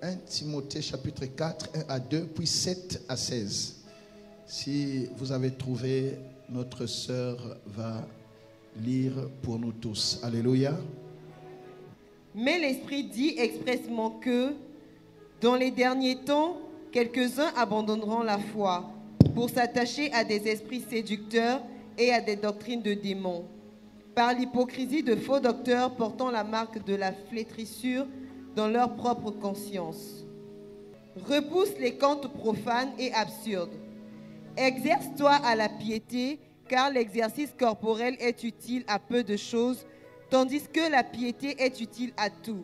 1 Timothée chapitre 4, 1 à 2, puis 7 à 16. Si vous avez trouvé, notre sœur va lire pour nous tous. Alléluia. Mais l'Esprit dit expressement que, dans les derniers temps, quelques-uns abandonneront la foi pour s'attacher à des esprits séducteurs et à des doctrines de démons, par l'hypocrisie de faux docteurs portant la marque de la flétrissure dans leur propre conscience. Repousse les contes profanes et absurdes. Exerce-toi à la piété, car l'exercice corporel est utile à peu de choses, tandis que la piété est utile à tout.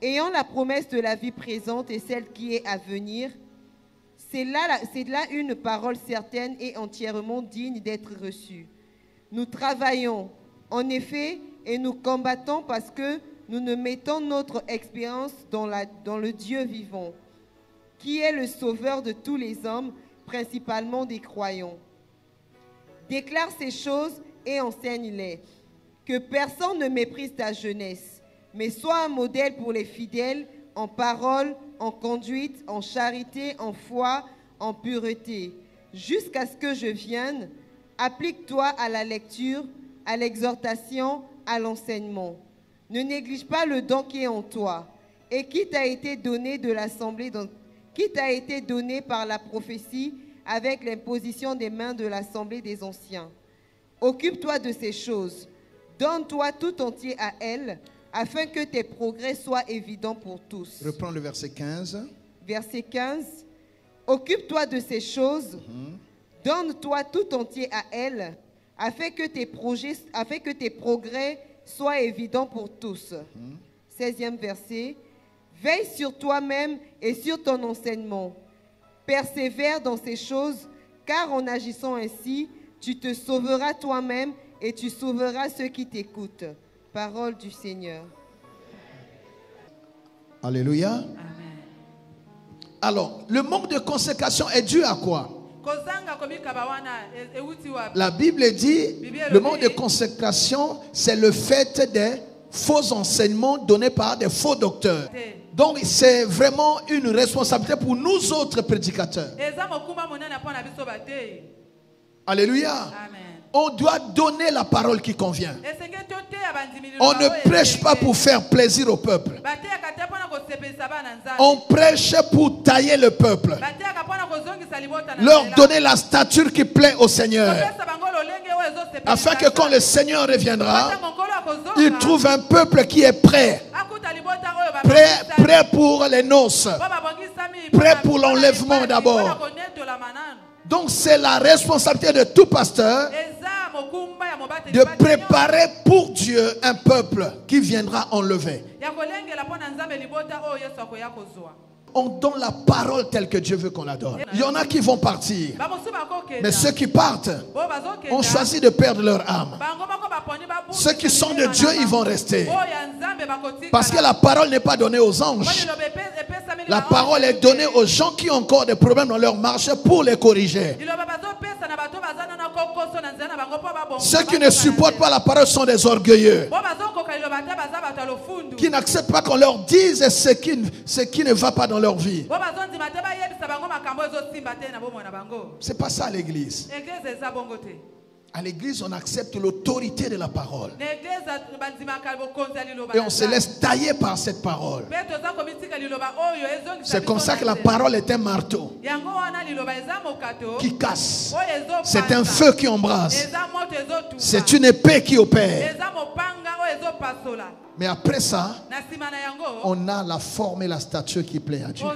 Ayant la promesse de la vie présente et celle qui est à venir, c'est là une parole certaine et entièrement digne d'être reçue. Nous travaillons, en effet, et nous combattons parce que nous ne mettons notre expérience dans le Dieu vivant, qui est le sauveur de tous les hommes, principalement des croyants. Déclare ces choses et enseigne-les. Que personne ne méprise ta jeunesse, mais sois un modèle pour les fidèles en parole, en conduite, en charité, en foi, en pureté. Jusqu'à ce que je vienne, applique-toi à la lecture, à l'exhortation, à l'enseignement. Ne néglige pas le don qui est en toi et qui t'a été donné de l'assemblée, qui t'a été donné par la prophétie avec l'imposition des mains de l'assemblée des anciens. Occupe-toi de ces choses. Donne-toi tout entier à elle, afin que tes progrès soient évidents pour tous. Reprends le verset 15. Verset 15. Occupe-toi de ces choses, donne-toi tout entier à elle, afin que tes progrès soient évidents pour tous. 16e verset. Veille sur toi-même et sur ton enseignement. Persévère dans ces choses, car en agissant ainsi, tu te sauveras toi-même et tu sauveras ceux qui t'écoutent. Parole du Seigneur. Alléluia. Amen. Alors, le manque de consécration est dû à quoi? La Bible dit, le manque de consécration, c'est le fait des faux enseignements donnés par des faux docteurs. Donc, c'est vraiment une responsabilité pour nous autres prédicateurs. Alléluia. Amen. On doit donner la parole qui convient. On ne prêche pas pour faire plaisir au peuple. On prêche pour tailler le peuple. Leur donner la stature qui plaît au Seigneur. Afin que quand le Seigneur reviendra, il trouve un peuple qui est prêt. Prêt pour les noces. Prêt pour l'enlèvement d'abord. Donc c'est la responsabilité de tout pasteur de préparer pour Dieu un peuple qui viendra enlever. On donne la parole telle que Dieu veut qu'on la donne. Il y en a qui vont partir. Mais ceux qui partent ont choisi de perdre leur âme. Ceux qui sont de Dieu, ils vont rester. Parce que la parole n'est pas donnée aux anges. La parole est donnée aux gens qui ont encore des problèmes dans leur marche pour les corriger. Ceux qui ne supportent pas la parole sont des orgueilleux. Qui n'acceptent pas qu'on leur dise ce qui ne va pas dans leur vie. C'est pas ça l'église. À l'église, on accepte l'autorité de la parole. Et on se laisse tailler par cette parole. C'est comme ça que la parole est un marteau qui casse. C'est un feu qui embrase. C'est une épée qui opère. Mais après ça, on a la forme et la stature qui plaît à Dieu.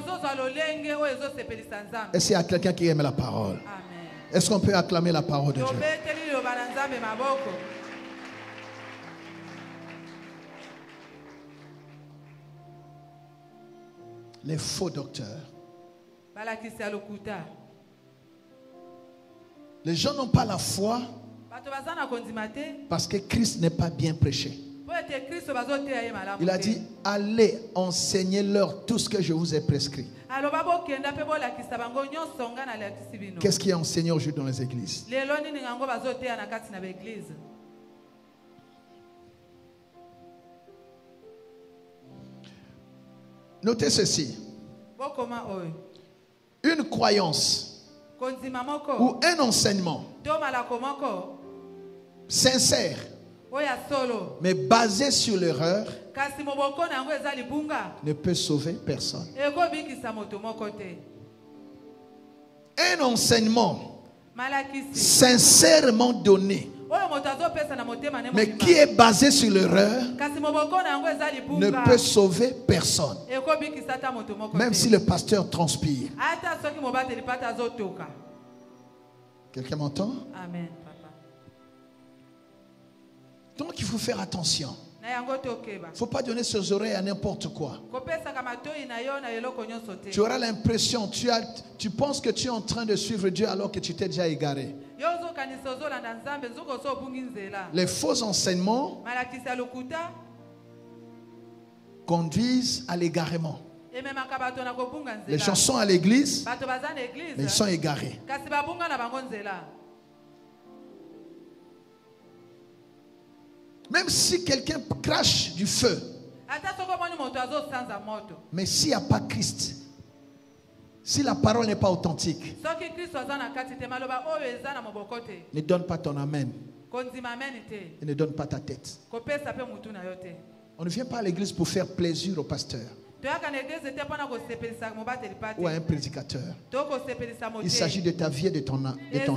Est-ce qu'il y a quelqu'un qui aime la parole? Est-ce qu'on peut acclamer la parole de Dieu? Les faux docteurs. Les gens n'ont pas la foi parce que Christ n'est pas bien prêché. Il a dit, allez enseigner leur tout ce que je vous ai prescrit. Qu'est-ce qui est enseigné aujourd'hui dans les églises? Notez ceci. une croyance ou un enseignement sincère, mais basé sur l'erreur, ne peut sauver personne. Un enseignement sincèrement donné, mais qui est basé sur l'erreur, ne peut sauver personne. Même si le pasteur transpire. Quelqu'un m'entend? Amen. Donc il faut faire attention. Il ne faut pas donner ses oreilles à n'importe quoi. Tu auras l'impression, tu penses que tu es en train de suivre Dieu alors que tu t'es déjà égaré. Les faux enseignements conduisent à l'égarement. Les gens sont à l'église, mais ils sont égarés. Même si quelqu'un crache du feu, mais s'il n'y a pas Christ, si la parole n'est pas authentique, ne donne pas ton amen et ne donne pas ta tête. On ne vient pas à l'église pour faire plaisir au pasteur ou à un prédicateur. Il s'agit de ta vie et de ton âme. Et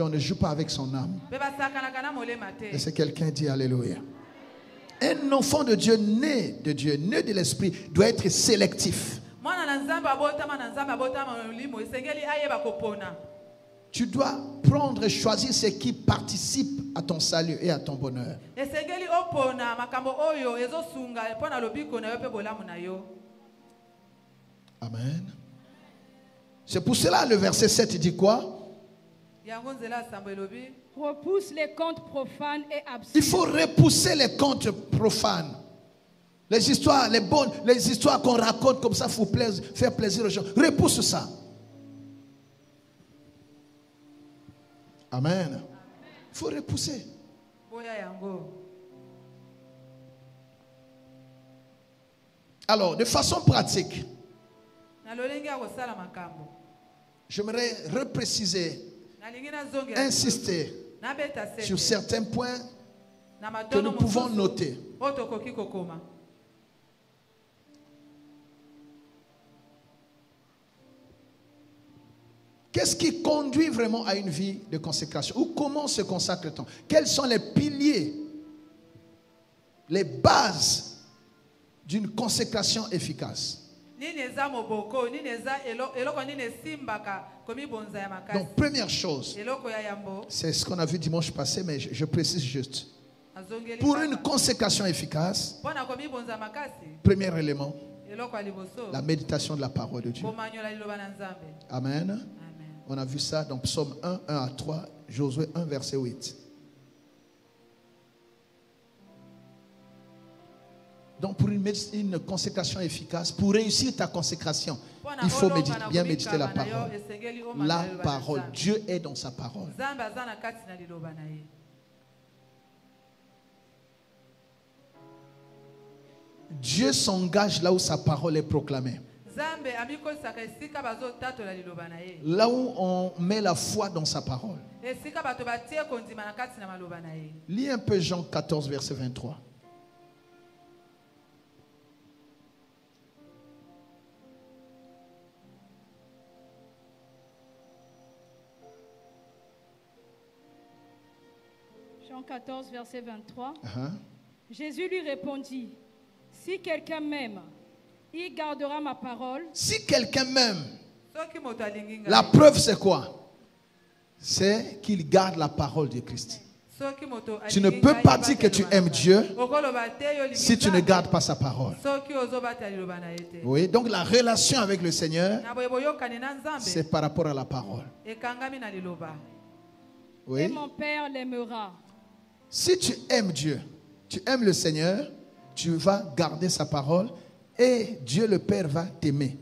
on ne joue pas avec son âme. Et c'est quelqu'un dit alléluia. Un enfant de Dieu, né de l'esprit, doit être sélectif. Tu dois prendre et choisir ce qui participe à ton salut et à ton bonheur. Amen. C'est pour cela le verset 7 dit quoi? Repousse les contes profanes et absurdes. Il faut repousser les contes profanes. Les histoires qu'on raconte comme ça pour faire plaisir aux gens. Repousse ça. Amen. Il faut repousser. Alors, de façon pratique, j'aimerais repréciser, insister sur certains points que nous pouvons noter. Qu'est-ce qui conduit vraiment à une vie de consécration? Ou comment se consacre-t-on? Quels sont les piliers, les bases d'une consécration efficace? Donc, première chose, c'est ce qu'on a vu dimanche passé, mais je précise juste. Pour une consécration efficace, premier élément, la méditation de la parole de Dieu. Amen. On a vu ça dans Psaume 1, 1 à 3, Josué 1, verset 8. Donc pour une consécration efficace, pour réussir ta consécration, il faut bien méditer la parole. La parole, Dieu est dans sa parole. Dieu s'engage là où sa parole est proclamée. Là où on met la foi dans sa parole. Lis un peu Jean 14, verset 23. Jean 14, verset 23. Jésus lui répondit: si quelqu'un m'aime, il gardera ma parole. Si quelqu'un m'aime, la preuve c'est quoi? C'est qu'il garde la parole de Christ. Tu ne peux pas dire que tu aimes Dieu si tu ne gardes pas sa parole. Oui, donc la relation avec le Seigneur, c'est par rapport à la parole. Oui. Et mon Père l'aimera. Si tu aimes Dieu, tu aimes le Seigneur, tu vas garder sa parole et Dieu le Père va t'aimer.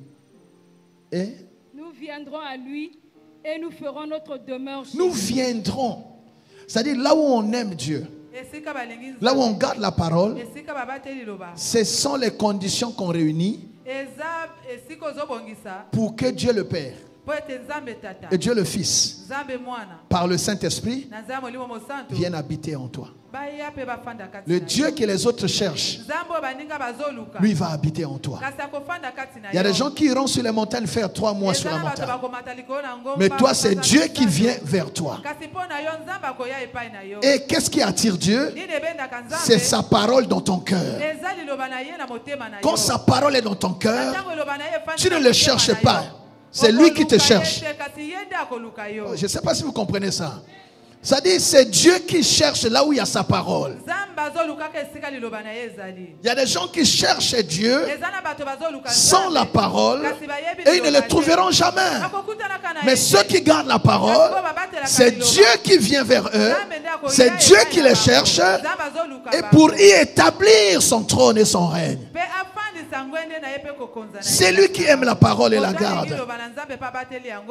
Et nous viendrons à lui et nous ferons notre demeure chez lui. Nous viendrons. C'est-à-dire là où on aime Dieu, là où on garde la parole, ce sont les conditions qu'on réunit pour que Dieu le Père et Dieu le Fils, par le Saint-Esprit, viennent habiter en toi. Le Dieu que les autres cherchent, lui va habiter en toi. Il y a des gens qui iront sur les montagnes faire 3 mois sur la montagne. Mais toi, c'est Dieu qui vient vers toi. Et qu'est-ce qui attire Dieu? C'est sa parole dans ton cœur. Quand sa parole est dans ton cœur, tu ne le cherches pas. C'est lui qui te cherche. Je ne sais pas si vous comprenez ça. Ça dit, c'est Dieu qui cherche là où il y a sa parole. Il y a des gens qui cherchent Dieu sans la parole et ils ne le trouveront jamais. Mais ceux qui gardent la parole, c'est Dieu qui vient vers eux, c'est Dieu qui les cherche et pour y établir son trône et son règne. C'est lui qui aime la parole et la garde.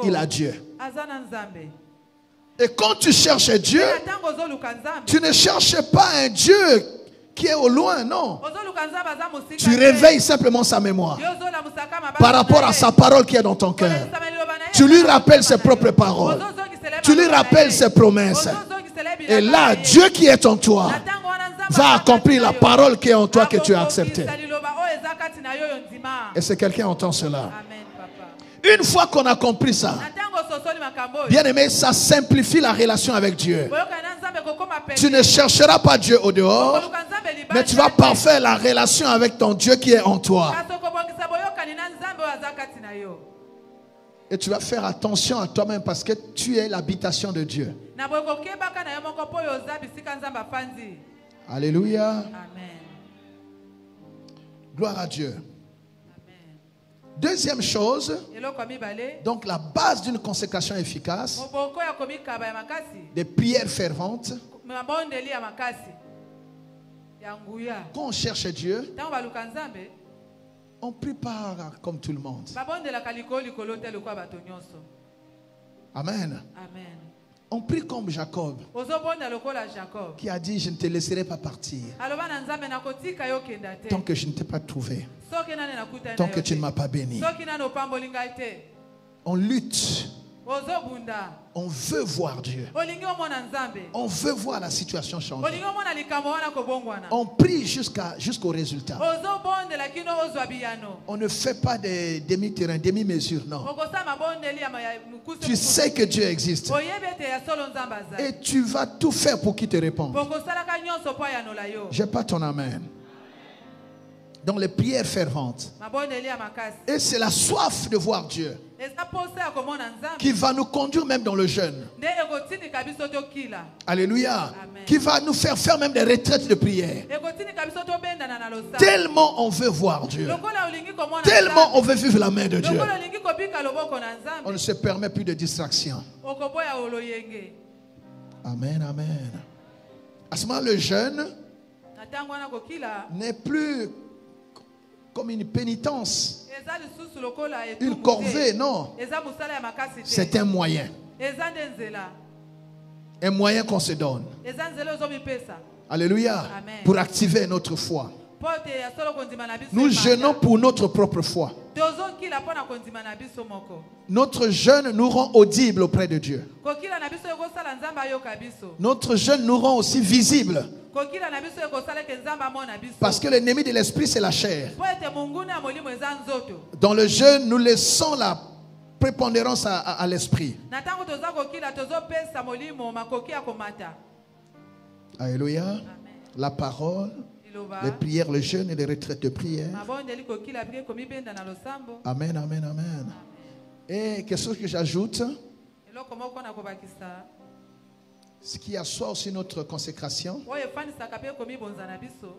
Il a Dieu. Et quand tu cherches Dieu, tu ne cherches pas un Dieu qui est au loin, non. Tu réveilles simplement sa mémoire par rapport à sa parole qui est dans ton cœur. Tu lui rappelles ses propres paroles. Tu lui rappelles ses promesses. Et là, Dieu qui est en toi va accomplir la parole qui est en toi que tu as acceptée. Et c'est quelqu'un qui entend cela. Une fois qu'on a compris ça, bien aimé, ça simplifie la relation avec Dieu. Tu ne chercheras pas Dieu au dehors, mais tu vas parfaire la relation avec ton Dieu qui est en toi. Et tu vas faire attention à toi-même parce que tu es l'habitation de Dieu. Alléluia. Amen. Gloire à Dieu. Deuxième chose, donc la base d'une consécration efficace, des prières ferventes. Quand on cherche Dieu, on prie pas comme tout le monde. Amen. On prie comme Jacob, qui a dit, je ne te laisserai pas partir tant que je ne t'ai pas trouvé, tant que tu ne m'as pas béni. On lutte. On veut voir Dieu. On veut voir la situation changer. On prie jusqu'au résultat. On ne fait pas des demi-terrains, demi-mesures, non. Tu sais que Dieu existe. Et tu vas tout faire pour qu'il te réponde. J'ai pas ton amen. Dans les prières ferventes. Et c'est la soif de voir Dieu qui va nous conduire même dans le jeûne. Alléluia. Amen. Qui va nous faire même des retraites de prière. Tellement on veut voir Dieu. Tellement on veut vivre la main de Dieu. On ne se permet plus de distraction. Amen, amen. À ce moment, le jeûne n'est plus comme une pénitence, une corvée, non. C'est un moyen. Un moyen qu'on se donne. Alléluia. Amen. Pour activer notre foi. Nous jeûnons pour notre propre foi. Notre jeûne nous rend audible auprès de Dieu. Notre jeûne nous rend aussi visible. Parce que l'ennemi de l'esprit, c'est la chair. Dans le jeûne, nous laissons la prépondérance à l'esprit. Alléluia. Amen. La parole, les prières, le jeûne et les retraites de prière. Amen, amen, amen. Et quelque chose que j'ajoute, ce qui assoit aussi notre consécration,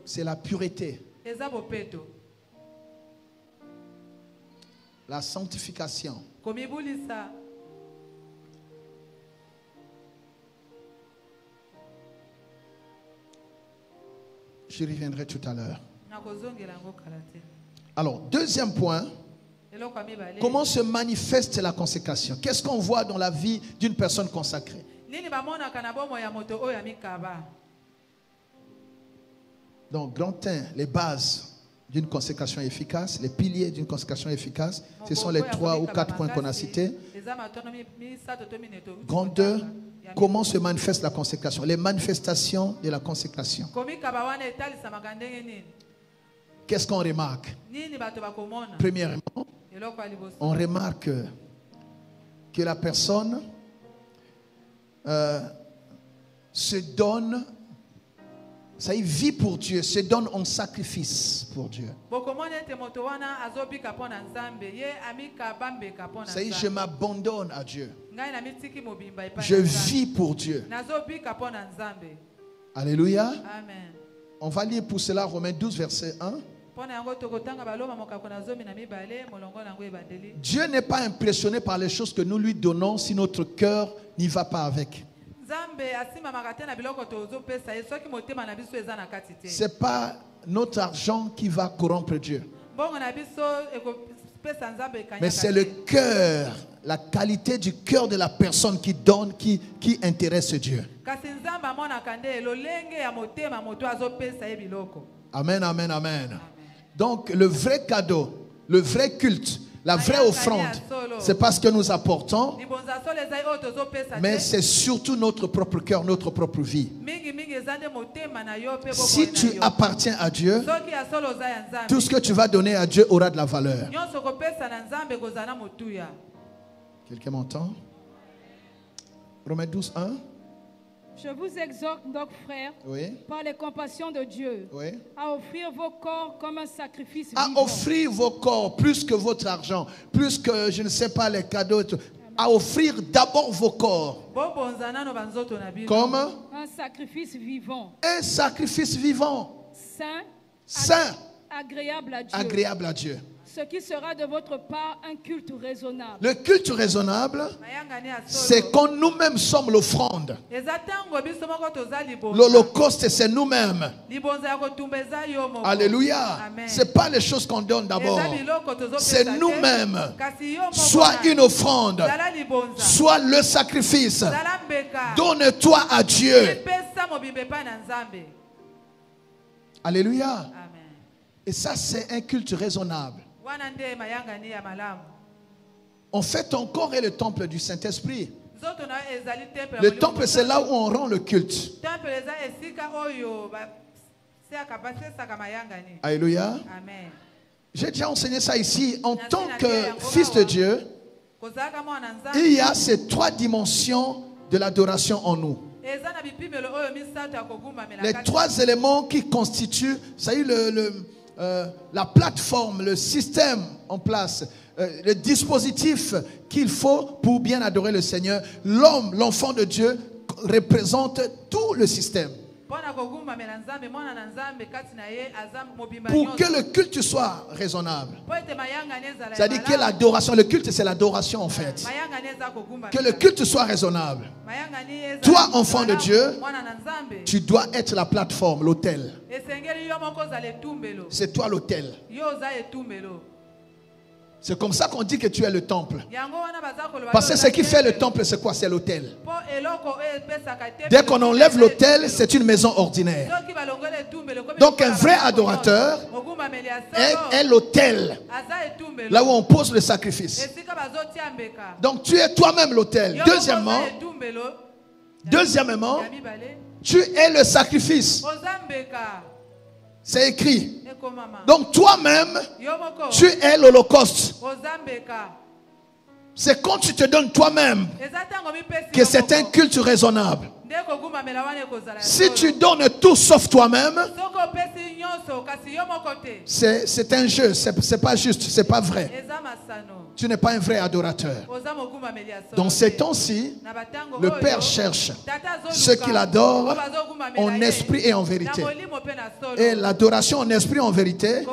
c'est la pureté, la sanctification. Je reviendrai tout à l'heure. Alors, deuxième point, comment se manifeste la consécration? Qu'est-ce qu'on voit dans la vie d'une personne consacrée? Donc, grand 1, les bases d'une consécration efficace, les piliers d'une consécration efficace, ce sont les 3 ou 4 points qu'on a cités. Grand 2, comment se manifeste la consécration? Les manifestations de la consécration. Qu'est-ce qu'on remarque? Premièrement, on remarque que la personne se donne, ça y vit pour Dieu, se donne en sacrifice pour Dieu. Ça y est, je m'abandonne à Dieu. Je vis pour Dieu. Alléluia. Amen. On va lire pour cela Romains 12, verset 1. Dieu n'est pas impressionné par les choses que nous lui donnons si notre cœur n'y va pas avec. Ce n'est pas notre argent qui va corrompre Dieu. Mais c'est le cœur, la qualité du cœur de la personne qui donne, qui intéresse Dieu. Amen, amen, amen. Donc le vrai cadeau, le vrai culte, la vraie offrande, c'est pas ce que nous apportons, mais c'est surtout notre propre cœur, notre propre vie. Si tu appartiens à Dieu, tout ce que tu vas donner à Dieu aura de la valeur. Quelqu'un m'entend? Romains 12, 1. Je vous exhorte donc, frères, par les compassions de Dieu, à offrir vos corps comme un sacrifice vivant. À offrir vos corps plus que votre argent, plus que, je ne sais pas, les cadeaux. À offrir d'abord vos corps. Comme un sacrifice vivant. Un sacrifice vivant. Saint. Agréable à Dieu. Agréable à Dieu. Ce qui sera de votre part un culte raisonnable. Le culte raisonnable, c'est quand nous-mêmes sommes l'offrande. L'holocauste, c'est nous-mêmes. Alléluia. Ce n'est pas les choses qu'on donne d'abord. C'est nous-mêmes. Soit une offrande, soit le sacrifice. Donne-toi à Dieu. Alléluia. Et ça, c'est un culte raisonnable. En fait, ton corps est le temple du Saint-Esprit. Le temple, c'est là où on rend le culte. Alléluia. J'ai déjà enseigné ça ici. En tant que fils de Dieu, il y a ces 3 dimensions de l'adoration en nous. Les 3 éléments qui constituent, ça y est, la plateforme, le système en place, le dispositif qu'il faut pour bien adorer le Seigneur. L'homme, l'enfant de Dieu, représente tout le système. Pour que le culte soit raisonnable, c'est-à-dire que l'adoration, le culte c'est l'adoration en fait. Que le culte soit raisonnable. Toi, enfant de Dieu, tu dois être la plateforme, l'autel. C'est toi l'autel. C'est comme ça qu'on dit que tu es le temple. Parce que ce qui fait le temple, c'est quoi? C'est l'autel. Dès qu'on enlève l'autel, c'est une maison ordinaire. Donc un vrai adorateur est l'autel, là où on pose le sacrifice. Donc tu es toi-même l'autel. Deuxièmement, tu es le sacrifice. C'est écrit. Donc toi-même, tu es l'holocauste. C'est quand tu te donnes toi-même que c'est un culte raisonnable. Si tu donnes tout sauf toi-même, c'est un jeu, c'est pas juste, c'est pas vrai. Tu n'es pas un vrai adorateur. Dans ces temps-ci, le Père cherche ceux qui l'adorent en esprit et en vérité. Et l'adoration en esprit et en vérité,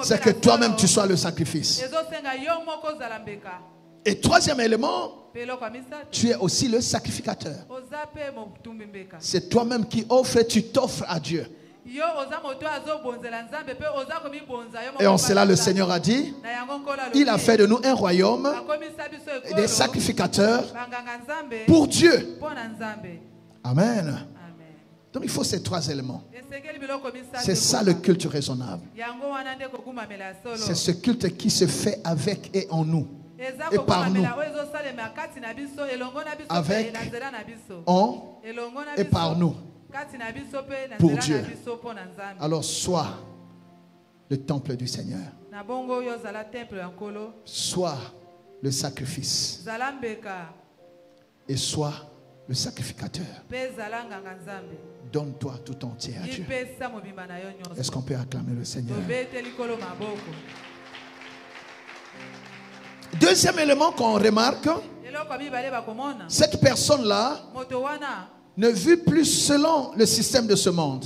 c'est que toi-même tu sois le sacrifice. Et 3e élément, tu es aussi le sacrificateur. C'est toi-même qui offres et tu t'offres à Dieu. Et en cela, le Seigneur a dit, il a fait de nous un royaume, des sacrificateurs pour Dieu. Amen. Donc il faut ces 3 éléments. C'est ça le culte raisonnable. C'est ce culte qui se fait avec et en nous. Et par nous. Avec, en et par nous. Pour Dieu. Alors sois le temple du Seigneur. Sois le sacrifice. Et sois le sacrificateur. Donne-toi tout entier à Dieu. Est-ce qu'on peut acclamer le Seigneur? Deuxième élément qu'on remarque, cette personne-là ne vit plus selon le système de ce monde.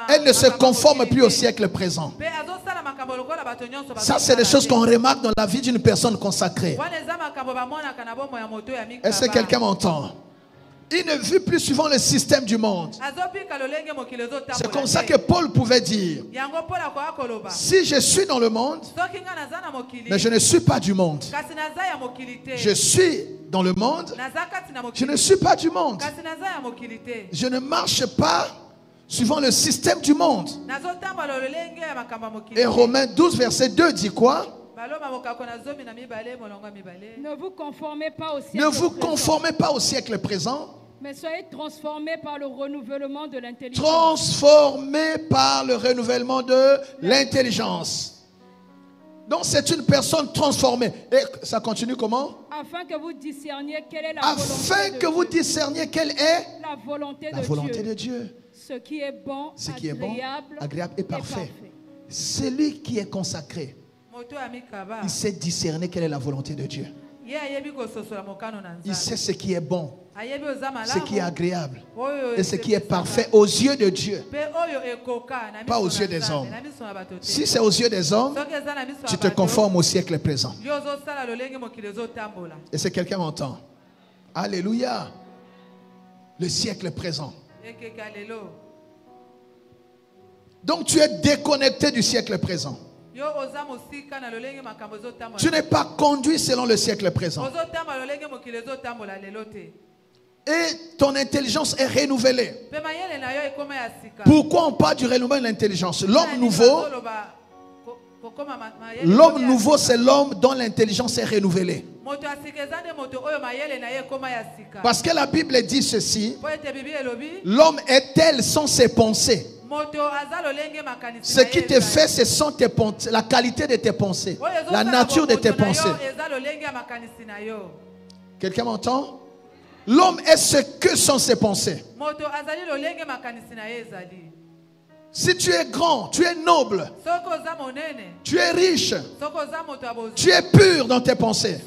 Elle ne se conforme plus au siècle présent. Ça, c'est des choses qu'on remarque dans la vie d'une personne consacrée. Est-ce que quelqu'un m'entend? Il ne vit plus suivant le système du monde. C'est comme ça que Paul pouvait dire: si je suis dans le monde, mais je ne suis pas du monde. Je suis dans le monde, je ne suis pas du monde. Je ne marche pas suivant le système du monde. Et Romains 12 verset 2 dit quoi? Ne vous conformez pas au siècle Ne vous conformez pas au siècle présent, mais soyez transformés par le renouvellement de l'intelligence. Transformés par le renouvellement de l'intelligence. Donc c'est une personne transformée. Et ça continue comment? Afin que vous discerniez quelle est la volonté de Dieu. Ce qui est bon, agréable et parfait. Celui qui est consacré, il sait discerner quelle est la volonté de Dieu. Il sait ce qui est bon, ce qui est agréable et ce qui est parfait aux yeux de Dieu, pas aux yeux des hommes. Si c'est aux yeux des hommes, tu te conformes au siècle présent. Et si quelqu'un m'entend? Alléluia. Le siècle présent. Donc tu es déconnecté du siècle présent. Tu n'es pas conduit selon le siècle présent. Et ton intelligence est renouvelée. Pourquoi on parle du renouvellement de l'intelligence? L'homme nouveau, c'est l'homme dont l'intelligence est renouvelée. Parce que la Bible dit ceci: l'homme est tel sont ses pensées. Ce qui te fait, ce sont tes pensées, la qualité de tes pensées, la nature de tes pensées. Quelqu'un m'entend? L'homme est ce que sont ses pensées. Si tu es grand, tu es noble, tu es riche, tu es pur dans tes pensées,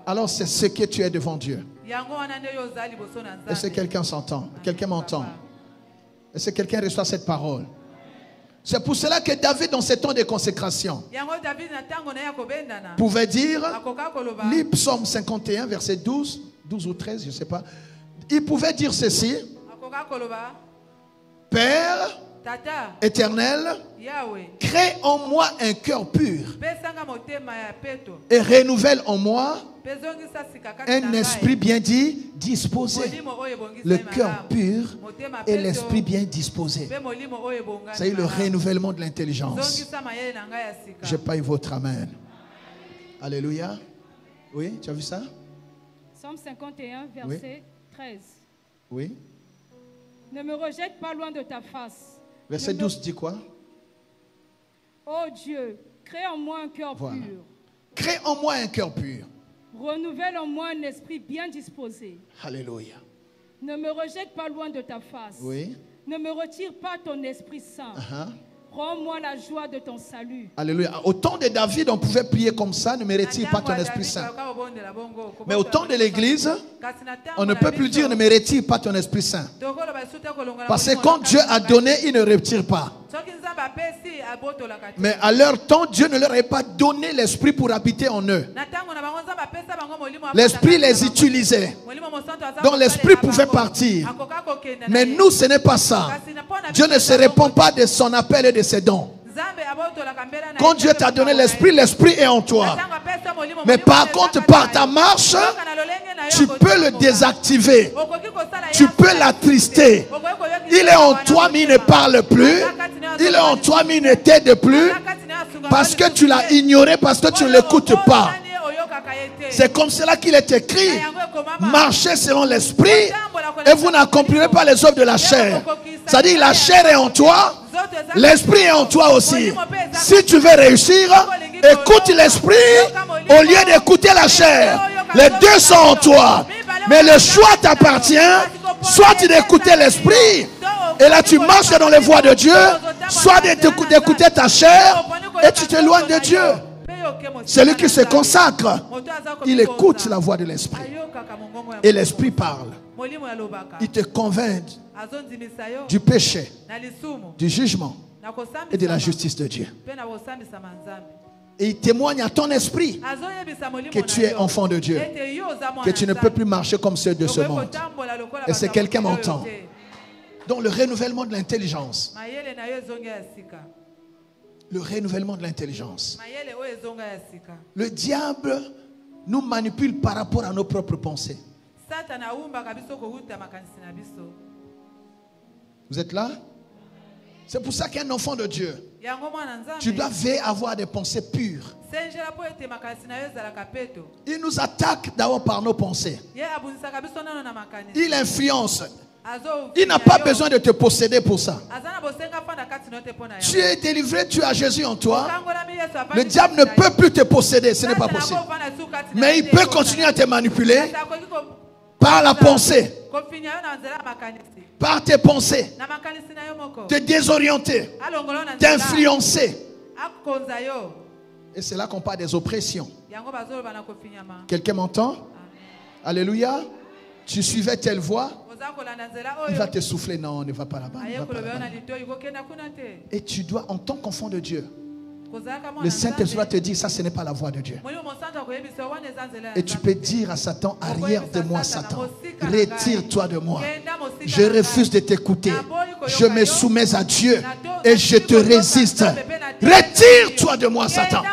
alors c'est ce que tu es devant Dieu. Est-ce que quelqu'un s'entend? Quelqu'un m'entend? Est-ce que quelqu'un reçoit cette parole? C'est pour cela que David, dans ses temps de consécration, pouvait dire, lis Psaume 51, verset 12 ou 13, je ne sais pas. Il pouvait dire ceci: Père éternel, crée en moi un cœur pur et renouvelle en moi un esprit bien dit, disposé. Le cœur pur et l'esprit bien disposé. C'est le renouvellement de l'intelligence. J'ai pas eu votre amen. Alléluia. Oui, tu as vu ça? Psaume 51, verset 13. Oui. Ne me rejette pas loin de ta face. Verset 12 dit quoi? Oh Dieu, crée en moi un cœur pur. Crée en moi un cœur pur. Renouvelle en moi un esprit bien disposé. Alléluia. Ne me rejette pas loin de ta face. Oui. Ne me retire pas ton Esprit Saint. Rends-moi la joie de ton salut. Alléluia. Au temps de David, on pouvait prier comme ça: ne me retire pas ton Esprit Saint. Mais au temps de l'Église, on ne peut plus dire ne me retire pas ton Esprit Saint. Parce que quand Dieu a donné, il ne retire pas. Mais à leur temps, Dieu ne leur avait pas donné l'Esprit pour habiter en eux. L'Esprit les utilisait. Donc l'Esprit pouvait partir. Mais nous, ce n'est pas ça. Dieu ne se répond pas de son appel et de ses dons. Quand Dieu t'a donné l'Esprit, l'Esprit est en toi. Mais par contre, par ta marche, Tu peux le désactiver. Tu peux l'attrister. Il est en toi mais il ne parle plus. Il est en toi mais il ne t'aide plus. Parce que tu l'as ignoré, parce que tu ne l'écoutes pas. C'est comme cela qu'il est écrit. Marchez selon l'esprit et vous n'accomplirez pas les œuvres de la chair. C'est-à-dire la chair est en toi, l'esprit est en toi aussi. Si tu veux réussir, écoute l'esprit au lieu d'écouter la chair. Les deux sont en toi. Mais le choix t'appartient. Soit d'écouter l'esprit et là tu marches dans les voies de Dieu, soit d'écouter ta chair et tu t'éloignes de Dieu. Celui qui se consacre, il écoute la voix de l'esprit. Et l'esprit parle. Il te convainc du péché, du jugement et de la justice de Dieu. Et il témoigne à ton esprit que tu es enfant de Dieu, que tu ne peux plus marcher comme ceux de ce monde. Et c'est quelqu'un m'entend. Donc le renouvellement de l'intelligence. Le renouvellement de l'intelligence. Le diable nous manipule par rapport à nos propres pensées. Vous êtes là? C'est pour ça qu'un enfant de Dieu, tu dois veiller à avoir des pensées pures. Il nous attaque d'abord par nos pensées. Il influence. Il n'a pas besoin de te posséder pour ça. Tu es délivré, tu as Jésus en toi. Le diable ne peut plus te posséder, ce n'est pas possible. Mais il peut continuer à te manipuler par la pensée, par tes pensées, te désorienter, t'influencer. Et c'est là qu'on parle des oppressions. Quelqu'un m'entend? Alléluia. Tu suivais telle voie, il va te souffler. Non, ne va pas là-bas. Et tu dois, en tant qu'enfant de Dieu, le Saint-Esprit va te dire, ça ce n'est pas la voie de Dieu. Et tu peux dire à Satan, arrière de moi Satan, retire-toi de moi. Je refuse de t'écouter. Je me soumets à Dieu et je te résiste. Retire-toi de moi Satan.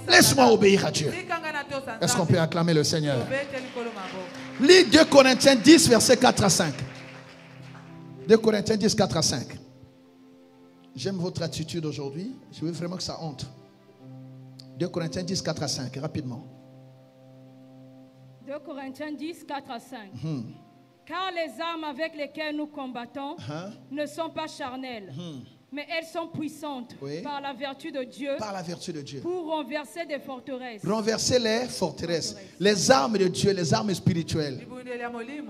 Laisse-moi obéir à Dieu. Est-ce qu'on peut acclamer le Seigneur? Lis 2 Corinthiens 10, versets 4 à 5. 2 Corinthiens 10, 4 à 5. J'aime votre attitude aujourd'hui. Je veux vraiment que ça entre. 2 Corinthiens 10, 4 à 5, rapidement. 2 Corinthiens 10, 4 à 5. Car les armes avec lesquelles nous combattons ne sont pas charnelles, mais elles sont puissantes par la vertu de Dieu, pour renverser des forteresses. Renverser les forteresses. Les armes de Dieu, les armes spirituelles.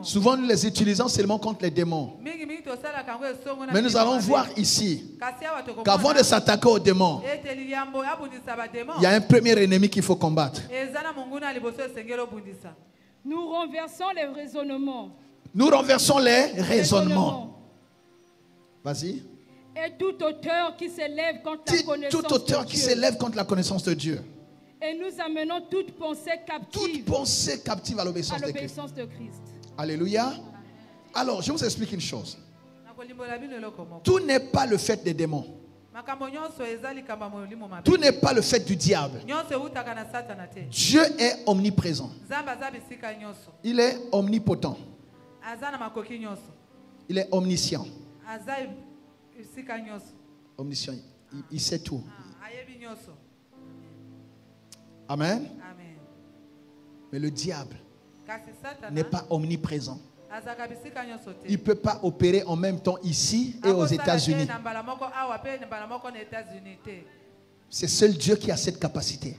Souvent nous les utilisons seulement contre les démons. Mais nous allons voir ici qu'avant de s'attaquer aux démons, il y a un premier ennemi qu'il faut combattre. Nous renversons les raisonnements. Nous renversons les raisonnements. Vas-y. Et toute auteur qui s'élève contre la connaissance tout auteur qui s'élève contre la connaissance de Dieu. Et nous amenons toute pensée captive. Toute pensée captive à l'obéissance de Christ. Alléluia. Alors, je vous explique une chose. Tout n'est pas le fait des démons. Tout n'est pas le fait du diable. Dieu est omniprésent. Il est omnipotent. Il est omniscient. Omniscient. Il sait tout. Amen. Mais le diable n'est pas omniprésent. Il ne peut pas opérer en même temps ici et aux États-Unis. C'est seul Dieu qui a cette capacité.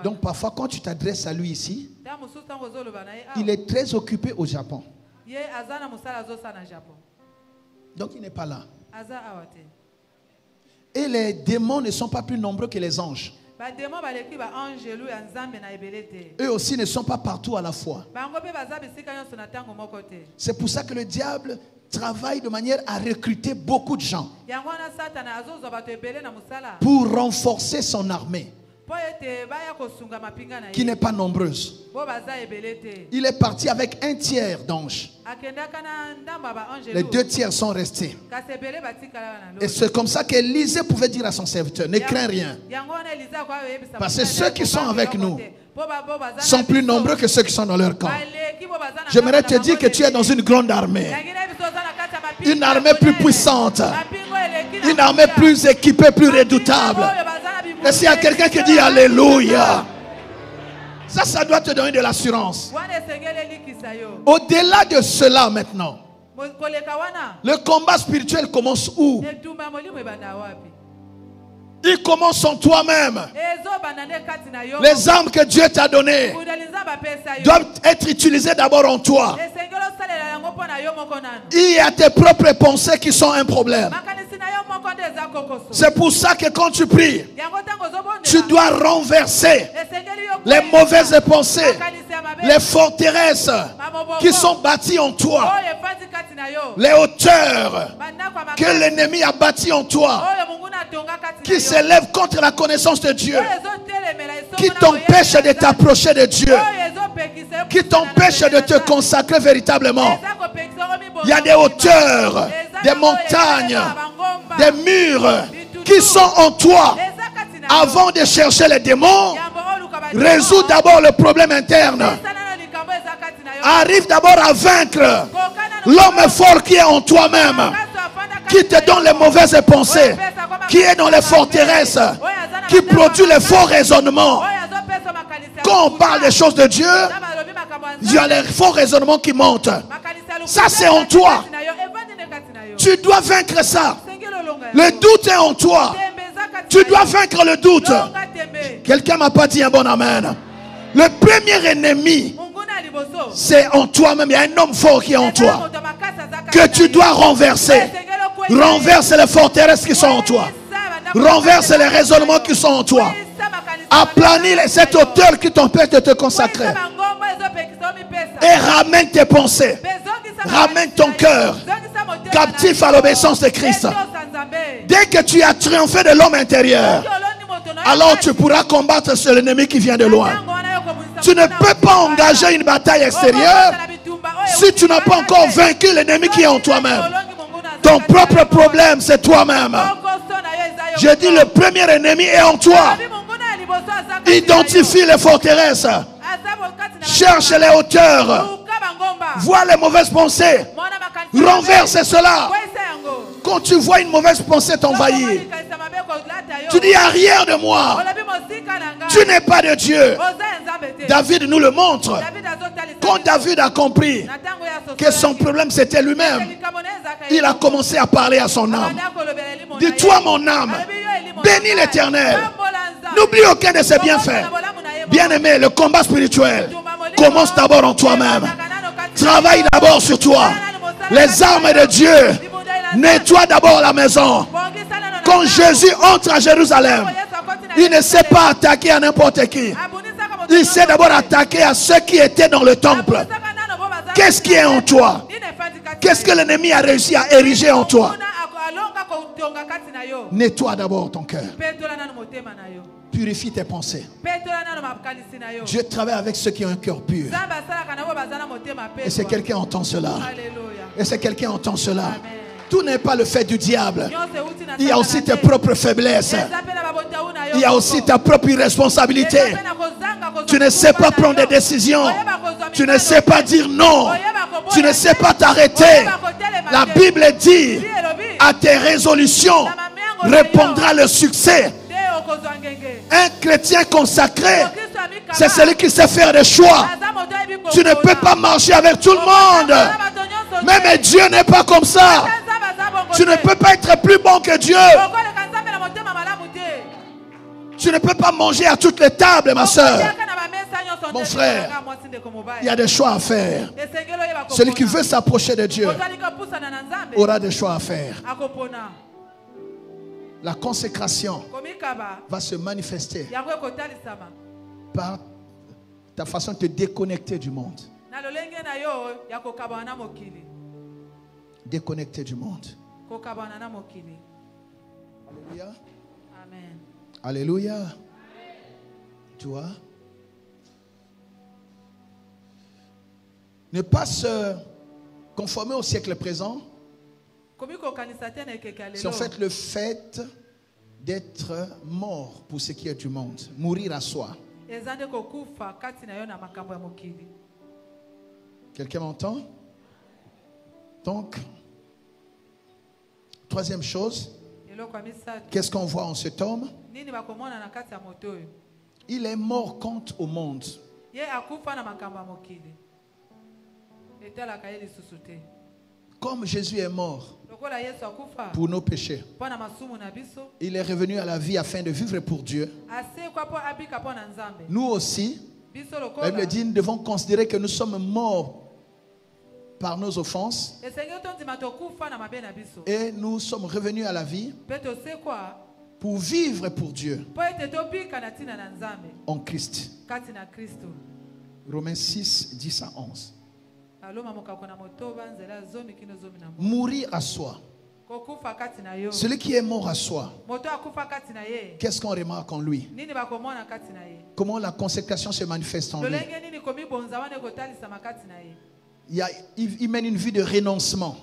Donc parfois quand tu t'adresses à lui ici, il est très occupé au Japon. Donc il n'est pas là. Et les démons ne sont pas plus nombreux que les anges. Eux aussi ne sont pas partout à la fois. C'est pour ça que le diable travaille de manière à recruter beaucoup de gens pour renforcer son armée, qui n'est pas nombreuse. Il est parti avec 1/3 d'anges. Les 2 tiers sont restés. Et c'est comme ça qu'Élisée pouvait dire à son serviteur, ne crains rien. Parce que ceux qui sont avec nous sont plus nombreux que ceux qui sont dans leur camp. J'aimerais te dire que tu es dans une grande armée. Une armée plus puissante. Une armée plus équipée, plus redoutable. Et s'il y a quelqu'un qui dit Alléluia, ça doit te donner de l'assurance. Au-delà de cela maintenant, le combat spirituel commence où? Il commence en toi-même. Les armes que Dieu t'a données doivent être utilisées d'abord en toi. Il y a tes propres pensées qui sont un problème. C'est pour ça que quand tu pries, tu dois renverser les mauvaises pensées, les forteresses qui sont bâties en toi, les hauteurs que l'ennemi a bâties en toi, qui s'élèvent contre la connaissance de Dieu, qui t'empêchent de t'approcher de Dieu, qui t'empêchent de te consacrer véritablement. Il y a des hauteurs, des montagnes, des murs qui sont en toi. Avant de chercher les démons, résous d'abord le problème interne. Arrive d'abord à vaincre l'homme fort qui est en toi-même, qui te donne les mauvaises pensées, qui est dans les forteresses, qui produit les faux raisonnements. Quand on parle des choses de Dieu, il y a les faux raisonnements qui montent. Ça c'est en toi. Tu dois vaincre ça. Le doute est en toi. Tu dois vaincre le doute. Quelqu'un m'a pas dit un bon amen. Le premier ennemi, c'est en toi-même. Il y a un homme fort qui est en toi, que tu dois renverser. Renverse les forteresses qui sont en toi. Renverse les raisonnements qui sont en toi. Aplanis cette hauteur qui t'empêche de te consacrer. Et ramène tes pensées. Ramène ton cœur captif à l'obéissance de Christ. Dès que tu as triomphé de l'homme intérieur, alors tu pourras combattre sur l'ennemi qui vient de loin. Tu ne peux pas engager une bataille extérieure si tu n'as pas encore vaincu l'ennemi qui est en toi-même. Ton propre problème, c'est toi-même. Je dis le premier ennemi est en toi. Identifie les forteresses. Cherche les hauteurs. Vois les mauvaises pensées. Renverse cela. Quand tu vois une mauvaise pensée t'envahir, tu dis arrière de moi. Tu n'es pas de Dieu. David nous le montre. Quand David a compris que son problème c'était lui-même, il a commencé à parler à son âme. Dis-toi mon âme, bénis l'Éternel. N'oublie aucun de ses bienfaits. Bien-aimé, le combat spirituel commence d'abord en toi-même. Travaille d'abord sur toi. Les armes de Dieu nettoient d'abord la maison. Quand Jésus entre à Jérusalem, il ne s'est pas attaqué à n'importe qui. Il s'est d'abord attaqué à ceux qui étaient dans le temple. Qu'est-ce qui est en toi? Qu'est-ce que l'ennemi a réussi à ériger en toi? Nettoie d'abord ton cœur. Purifie tes pensées. Dieu travaille avec ceux qui ont un cœur pur. Et c'est quelqu'un entend cela. Et c'est quelqu'un entend cela. Tout n'est pas le fait du diable. Il y a aussi tes propres faiblesses. Il y a aussi ta propre irresponsabilité. Tu ne sais pas prendre des décisions. Tu ne sais pas dire non. Tu ne sais pas t'arrêter. La Bible dit, à tes résolutions répondra le succès. Un chrétien consacré, c'est celui qui sait faire des choix. Tu ne peux pas marcher avec tout le monde. Même Dieu n'est pas comme ça. Tu ne peux pas être plus bon que Dieu. Tu ne peux pas manger à toutes les tables, ma soeur. Mon frère, il y a des choix à faire. Celui qui veut s'approcher de Dieu aura des choix à faire. La consécration va se manifester par ta façon de te déconnecter du monde. Déconnecter du monde. Alléluia. Amen. Alléluia. Tu vois? Ne pas se conformer au siècle présent. C'est en fait le fait d'être mort pour ce qui est du monde. Mourir à soi. Quelqu'un m'entend? Donc, troisième chose, qu'est-ce qu'on voit en cet homme? Il est mort contre au monde. Comme Jésus est mort pour nos péchés, il est revenu à la vie afin de vivre pour Dieu. Nous aussi, la Bible dit, nous devons considérer que nous sommes morts par nos offenses et nous sommes revenus à la vie pour vivre pour Dieu en Christ. Romains 6, 10 à 11. Mourir à soi. Celui qui est mort à soi, qu'est-ce qu'on remarque en lui? Comment la consécration se manifeste en lui? Il mène une vie de renoncement.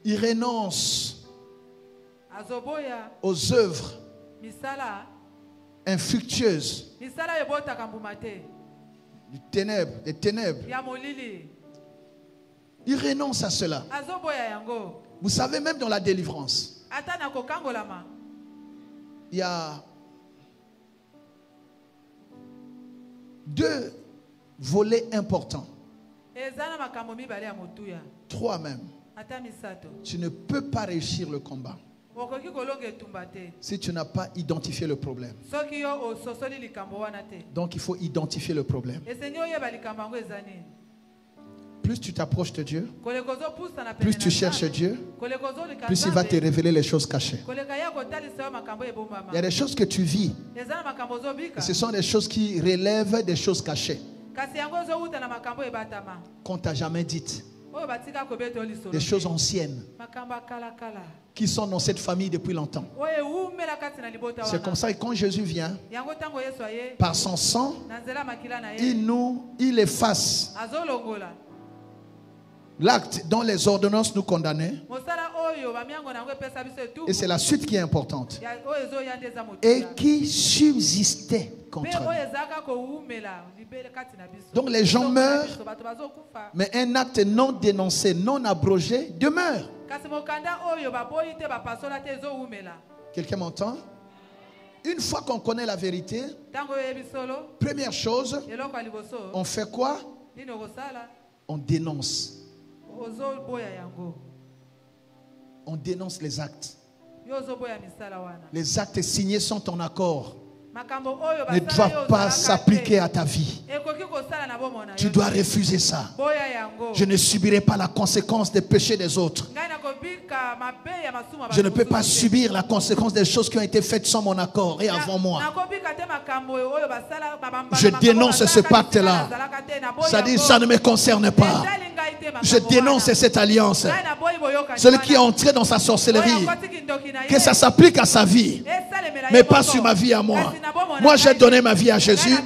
Il renonce aux œuvres infructueuses, des ténèbres. Il renonce à cela. Vous savez, même dans la délivrance, il y a deux volets importants. Trois même. Tu ne peux pas réussir le combat si tu n'as pas identifié le problème. Donc il faut identifier le problème. Plus tu t'approches de Dieu, plus tu cherches Dieu, plus il va te révéler les choses cachées. Il y a des choses que tu vis. Et ce sont des choses qui relèvent des choses cachées qu'on ne t'a jamais dites. Des choses anciennes qui sont dans cette famille depuis longtemps. C'est comme ça que quand Jésus vient, par son sang, il efface l'acte dont les ordonnances nous condamnaient. Et c'est la suite qui est importante. Et qui subsistait contre nous. Donc les gens meurent, mais un acte non dénoncé, non abrogé demeure. Quelqu'un m'entend? Une fois qu'on connaît la vérité, première chose, on fait quoi? On dénonce. On dénonce les actes. Les actes signés sont en accord. Ne doivent pas s'appliquer à ta vie. Tu dois refuser ça. Je ne subirai pas la conséquence des péchés des autres. Je ne peux pas subir la conséquence des choses qui ont été faites sans mon accord et avant moi. Je dénonce ce pacte-là. Ça dit, ça ne me concerne pas. Je dénonce cette alliance. Celui qui est entré dans sa sorcellerie, que ça s'applique à sa vie, mais pas sur ma vie à moi. Moi, j'ai donné ma vie à Jésus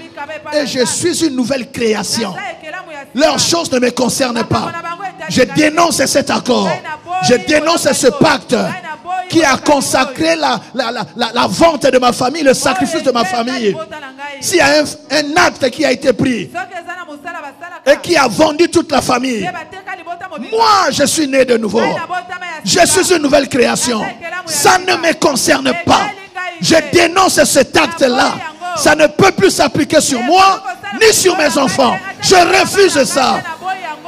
et je suis une nouvelle création. Leurs choses ne me concernent pas. Je dénonce cet accord. Je dénonce ce pacte qui a consacré la vente de ma famille, le sacrifice de ma famille. S'il y a un acte qui a été pris et qui a vendu toute la famille, moi, je suis né de nouveau. Je suis une nouvelle création. Ça ne me concerne pas. Je dénonce cet acte-là. Ça ne peut plus s'appliquer sur moi, ni sur mes enfants. Je refuse ça.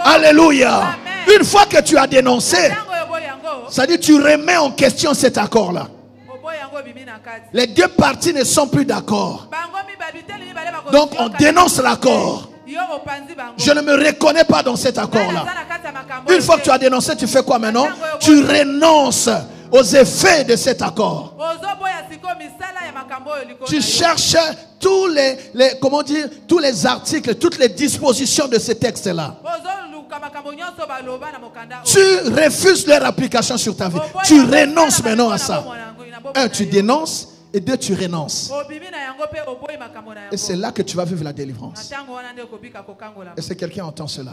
Alléluia. Une fois que tu as dénoncé, ça dit tu remets en question cet accord-là. Les deux parties ne sont plus d'accord. Donc on dénonce l'accord. Je ne me reconnais pas dans cet accord-là. Une fois que tu as dénoncé, tu fais quoi maintenant? Tu renonces aux effets de cet accord. Tu cherches tous les articles, toutes les dispositions de ce texte-là. Tu refuses leur application sur ta vie. Tu renonces maintenant à ça. Un, tu dénonces. Et deux, tu renonces. Et c'est là que tu vas vivre la délivrance. Est-ce que quelqu'un entend cela?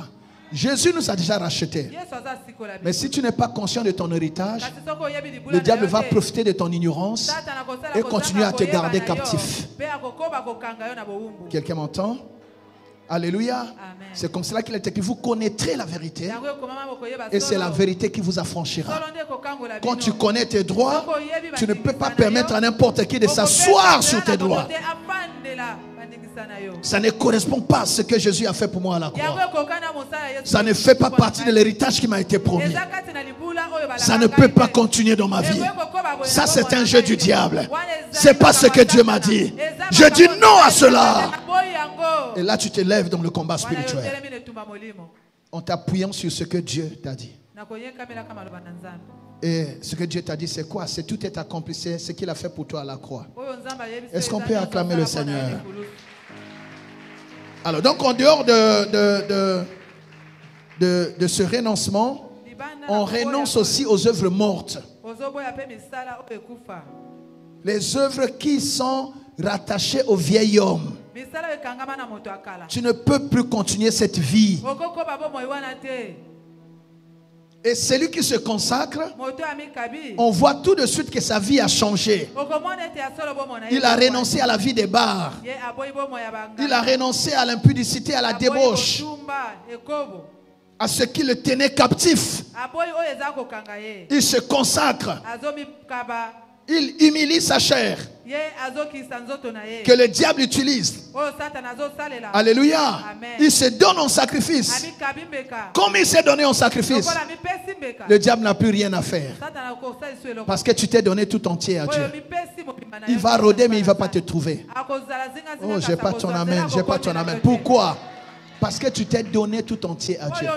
Jésus nous a déjà rachetés. Mais si tu n'es pas conscient de ton héritage, le diable va profiter de ton ignorance et continuer à te garder captif. Quelqu'un m'entend? Alléluia. C'est comme cela qu'il est écrit. Vous connaîtrez la vérité et c'est la vérité qui vous affranchira. Quand tu connais tes droits, tu ne peux pas permettre à n'importe qui de s'asseoir sur tes droits. Ça ne correspond pas à ce que Jésus a fait pour moi à la croix. Ça ne fait pas partie de l'héritage qui m'a été promis. Ça ne peut pas continuer dans ma vie. Ça, c'est un jeu du diable. C'est pas ce que Dieu m'a dit. Je dis non à cela. Et là, tu te lèves dans le combat spirituel en t'appuyant sur ce que Dieu t'a dit. Et ce que Dieu t'a dit, c'est quoi? C'est tout est accompli. C'est ce qu'il a fait pour toi à la croix. Est-ce qu'on peut acclamer le Seigneur? Alors, donc, en dehors de ce renoncement, on renonce aussi aux œuvres mortes. Les œuvres qui sont rattachées au vieil homme. Tu ne peux plus continuer cette vie. Et celui qui se consacre, on voit tout de suite que sa vie a changé. Il a renoncé à la vie des bars. Il a renoncé à l'impudicité, à la débauche, à ce qui le tenait captif. Il se consacre. Il humilie sa chair que le diable utilise. Alléluia. Il se donne en sacrifice. Comme il s'est donné en sacrifice, le diable n'a plus rien à faire. Parce que tu t'es donné tout entier à Dieu. Il va rôder mais il ne va pas te trouver. Oh, j'ai pas ton amen, j'ai pas ton amen. Pourquoi? Parce que tu t'es donné tout entier à Dieu.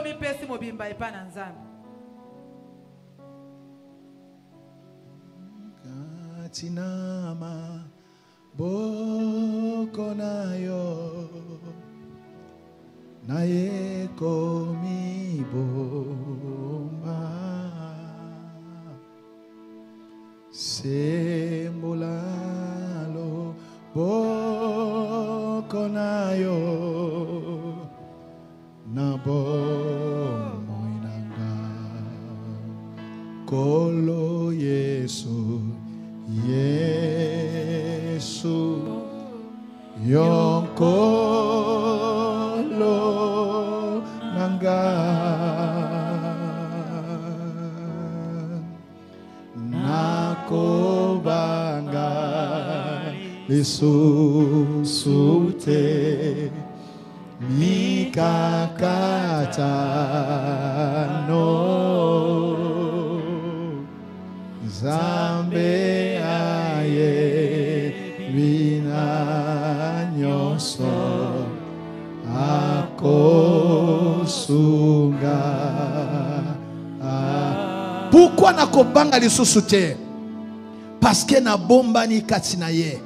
Tinama bokonayo naye komi boma sembolalo bokonayo nabo moinanga kolo Yesu Yesu yonkolo nanga nakobanga lisusute mikakatano Zambe aye vina nyoso akosunga. Pourquoi nakobanga lisusu te? Parce que na bomba ni katina ye.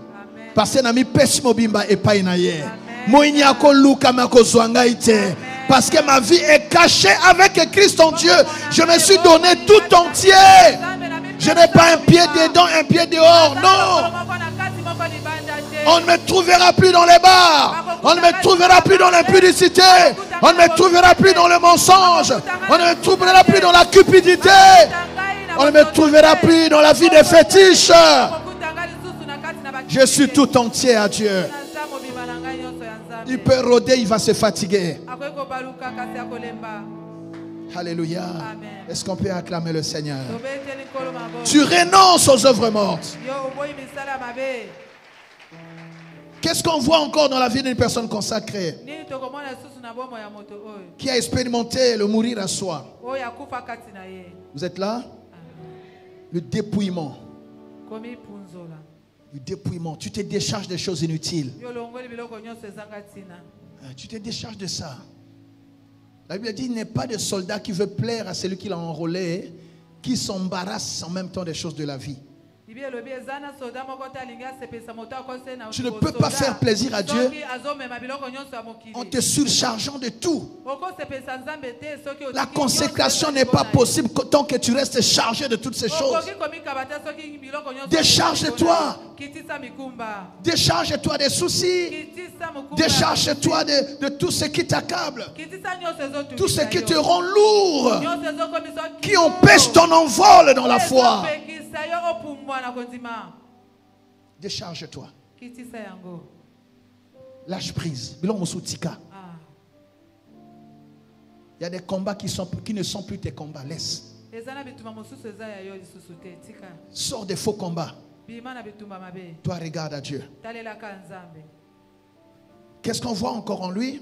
Parce que na mi pesi mobimba epai na ye. Moini akoluka makozwanga ite. Parce que ma vie est cachée avec Christ en Dieu. Je me suis donné tout entier. Je n'ai pas un pied dedans, un pied dehors. Non. On ne me trouvera plus dans les bars. On ne me trouvera plus dans l'impudicité. On ne me trouvera plus dans le mensonge. On ne me trouvera plus dans la cupidité. On ne me trouvera plus dans la vie des fétiches. Je suis tout entier à Dieu. Il peut rôder, il va se fatiguer. Alléluia. Est-ce qu'on peut acclamer le Seigneur? Tu renonces aux œuvres mortes. Qu'est-ce qu'on voit encore dans la vie d'une personne consacrée qui a expérimenté le mourir à soi? Vous êtes là? Le dépouillement. Le dépouillement. Tu te décharges des choses inutiles. Tu te décharges de ça. La Bible dit il n'est pas de soldat qui veut plaire à celui qui l'a enrôlé, qui s'embarrasse en même temps des choses de la vie. Tu ne peux pas faire plaisir à Dieu en te surchargeant de tout. La consécration n'est pas possible tant que tu restes chargé de toutes ces choses. Décharge-toi. Décharge-toi des soucis. Décharge-toi de tout ce qui t'accable. Tout ce qui te rend lourd. Qui empêche ton envol dans la foi. Décharge-toi. Lâche prise. Il y a des combats qui ne sont plus tes combats. Laisse. Sors des faux combats. Toi, regarde à Dieu. Qu'est-ce qu'on voit encore en lui?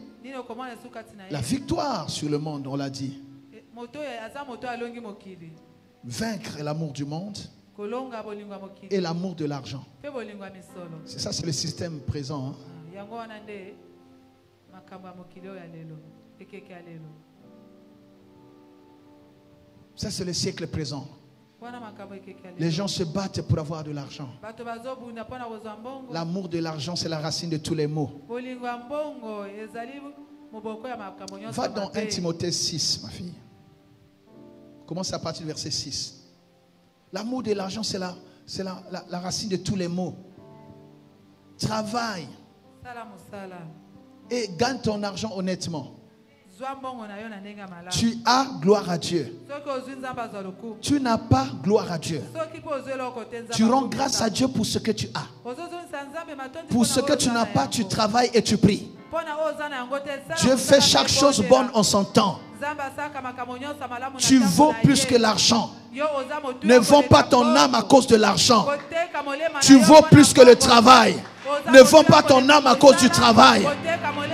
La victoire sur le monde, on l'a dit. Vaincre l'amour du monde et l'amour de l'argent. C'est ça, c'est le système présent. Ça, c'est le siècle présent. Les gens se battent pour avoir de l'argent. L'amour de l'argent, c'est la racine de tous les maux. Va dans 1 Timothée 6, ma fille. Commence à partir du verset 6. L'amour de l'argent, c'est la racine de tous les maux. Travaille et gagne ton argent honnêtement. Tu as gloire à Dieu. Tu n'as pas gloire à Dieu. Tu rends grâce à Dieu pour ce que tu as. Pour ce que tu n'as pas, tu travailles et tu pries. Dieu fait chaque chose bonne en son temps. Tu vaux plus que l'argent. Ne vends pas ton âme à cause de l'argent. Tu vaux plus que le travail. Ne vends pas ton âme à cause du travail.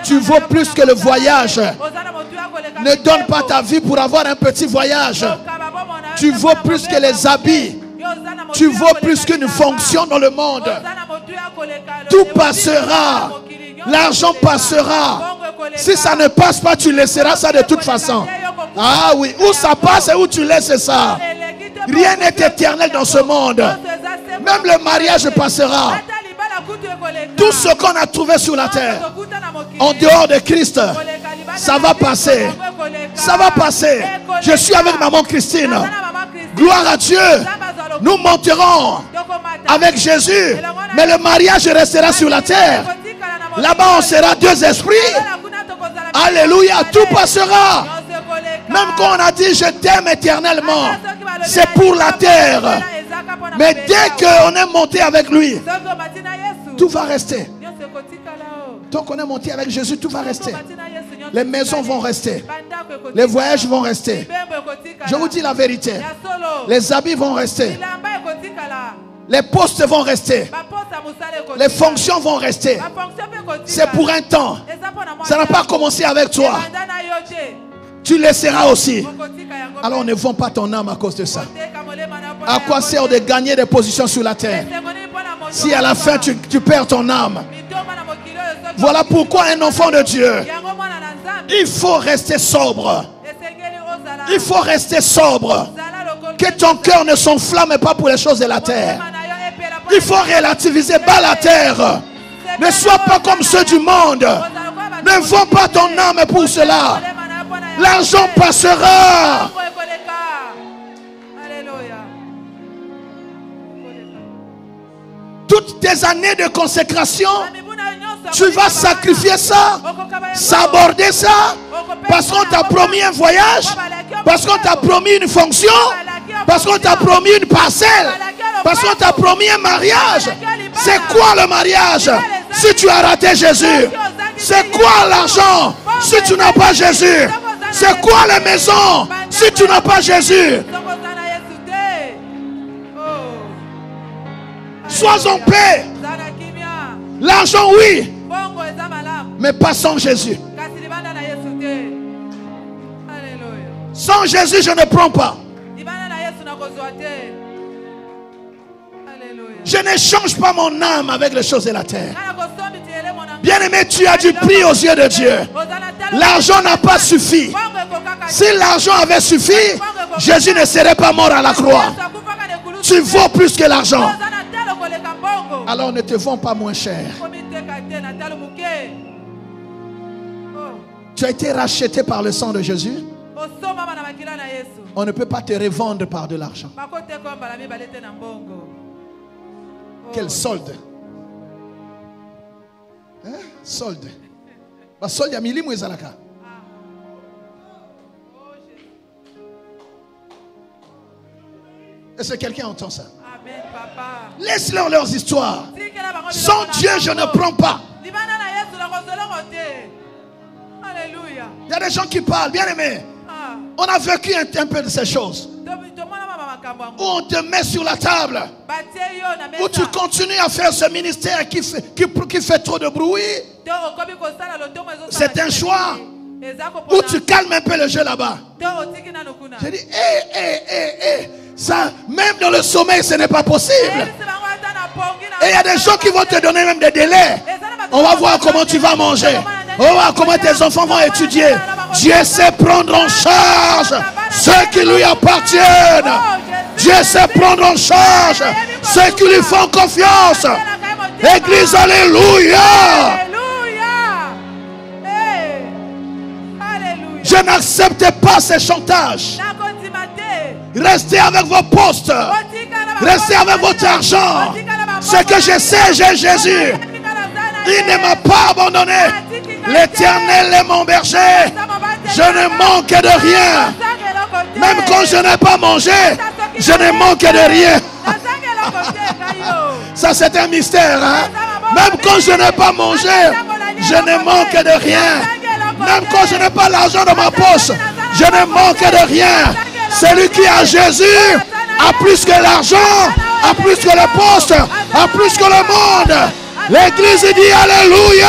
Tu vaux plus que le voyage. Ne donne pas ta vie pour avoir un petit voyage. Tu vaux plus que les habits. Tu vaux plus qu'une fonction dans le monde. Tout passera. L'argent passera. Si ça ne passe pas, tu laisseras ça de toute façon. Ah oui, où ça passe et où tu laisses ça. Rien n'est éternel dans ce monde. Même le mariage passera. Tout ce qu'on a trouvé sur la terre, en dehors de Christ, ça va passer. Ça va passer. Je suis avec maman Christine. Gloire à Dieu. Nous monterons avec Jésus. Mais le mariage restera sur la terre. Là-bas, on sera deux esprits. Alléluia. Tout passera. Même quand on a dit je t'aime éternellement, c'est pour la terre. Mais dès qu'on est monté avec lui, tout va rester. Tant qu'on est monté avec Jésus, tout va rester. Les maisons vont rester. Les voyages vont rester. Je vous dis la vérité. Les habits vont rester. Les postes vont rester. Les fonctions vont rester. C'est pour un temps. Ça n'a pas commencé avec toi. Tu laisseras aussi. Alors ne vends pas ton âme à cause de ça. À quoi sert de gagner des positions sur la terre si à la fin tu perds ton âme? Voilà pourquoi un enfant de Dieu, il faut rester sobre. Il faut rester sobre. Que ton cœur ne s'enflamme pas pour les choses de la terre. Il faut relativiser bas la terre. Ne sois pas comme ceux du monde. Ne vends pas ton âme pour cela. L'argent passera. Toutes tes années de consécration, tu vas sacrifier ça, s'aborder ça, parce qu'on t'a promis un voyage, parce qu'on t'a promis une fonction, parce qu'on t'a promis une parcelle, parce qu'on t'a promis un mariage. C'est quoi le mariage si tu as raté Jésus? C'est quoi l'argent si tu n'as pas Jésus? C'est quoi la maison si tu n'as pas Jésus? Sois en paix. L'argent, oui, mais pas sans Jésus. Sans Jésus, je ne prends pas. Je n'échange pas mon âme avec les choses de la terre. Bien-aimé, tu as du prix aux yeux de Dieu. L'argent n'a pas suffi. Si l'argent avait suffi, Jésus ne serait pas mort à la croix. Tu vaux plus que l'argent. Alors ne te vends pas moins cher. Tu as été racheté par le sang de Jésus. On ne peut pas te revendre par de l'argent. Quel solde? Hein? Solde. Ba solde ya milimu ezalaka. Est-ce que quelqu'un entend ça? Amen, papa. Laisse-leur leurs histoires. Sans Dieu, je ne prends pas. Alléluia. Il y a des gens qui parlent, bien aimés. On a vécu un peu de ces choses. Où on te met sur la table. Où tu continues à faire ce ministère qui fait trop de bruit. C'est un choix. Où tu calmes un peu le jeu là-bas. J'ai dit, ça, même dans le sommeil, ce n'est pas possible. Et il y a des gens qui vont te donner même des délais. On va voir comment tu vas manger. On va voir comment tes enfants vont étudier. Dieu sait prendre en charge ceux qui lui appartiennent. Dieu sait prendre en charge ceux qui lui font confiance. Église, alléluia. Je n'accepte pas ces chantages. Restez avec vos postes. Restez avec votre argent. Ce que je sais, j'ai Jésus. Il ne m'a pas abandonné. L'Éternel est mon berger. Je ne manque de rien. Même quand je n'ai pas mangé, je ne manque de rien. Ça, c'est un mystère. Hein? Même quand je n'ai pas mangé, je ne manque de rien. Même quand je n'ai pas l'argent dans ma poche, je ne manque de rien. Celui qui a Jésus a plus que l'argent, a plus que le poste, a plus que le monde. L'église dit alléluia.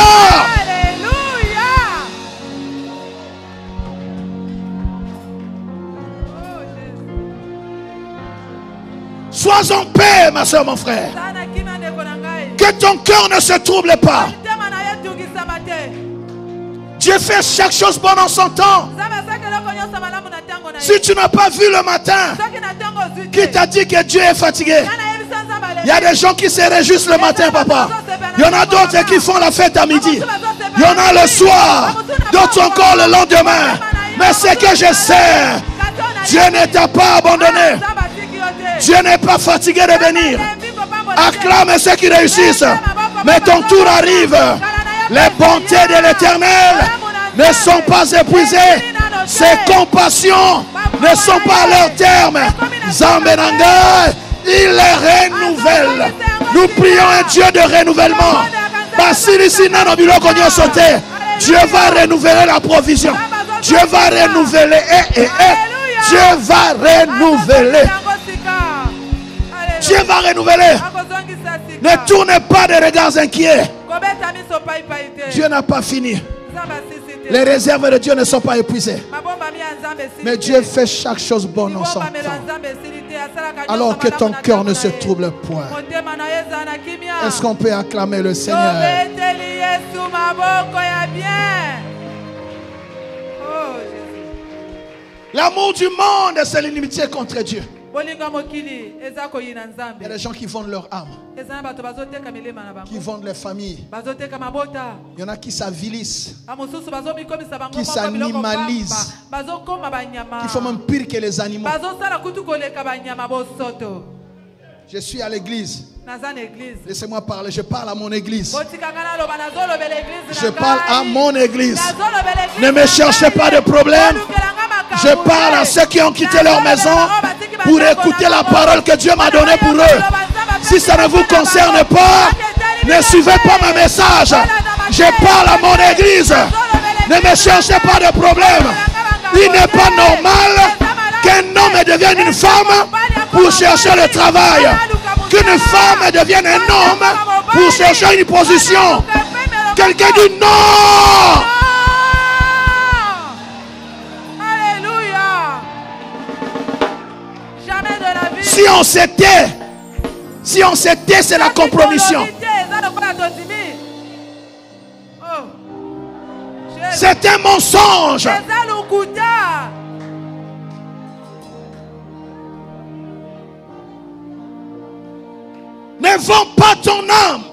Sois en paix, ma soeur, mon frère. Que ton cœur ne se trouble pas. Dieu fait chaque chose bonne en son temps. Si tu n'as pas vu le matin, qui t'a dit que Dieu est fatigué? Il y a des gens qui se réjouissent le matin, papa. Il y en a d'autres qui font la fête à midi. Il y en a le soir, d'autres encore le lendemain. Mais ce que je sais, Dieu ne t'a pas abandonné. Dieu n'est pas fatigué de venir. Acclame ceux qui réussissent. Mais ton tour arrive. Les bontés de l'Éternel ne sont pas épuisées. Ses compassions ne sont pas à leur terme. Zambenanga, il les renouvelle. Nous prions un Dieu de renouvellement. Dieu va renouveler la provision. Dieu va renouveler. Dieu va renouveler. Dieu va renouveler. Ne tournez pas de regards inquiets. Dieu n'a pas fini. Les réserves de Dieu ne sont pas épuisées. Mais Dieu fait chaque chose bonne en son temps. Alors que ton cœur ne se trouble point. Est-ce qu'on peut acclamer le Seigneur? L'amour du monde, c'est l'inimitié contre Dieu. Il y a des gens qui vendent leur âme, qui vendent leur famille. Il y en a qui s'avilissent, qui s'animalisent, qui font même pire que les animaux. Je suis à l'église. Laissez-moi parler. Je parle à mon église. Je parle à mon église. Ne me cherchez pas de problème. Je parle à ceux qui ont quitté leur maison pour écouter la parole que Dieu m'a donnée pour eux. Si ça ne vous concerne pas, ne suivez pas mon message. Je parle à mon église. Ne me cherchez pas de problème. Il n'est pas normal qu'un homme devienne une femme pour chercher le travail. Qu'une femme devienne un homme pour chercher une position. Quelqu'un dit non. Si on s'était, c'est la compromission. C'est un mensonge. Ne vends pas ton âme.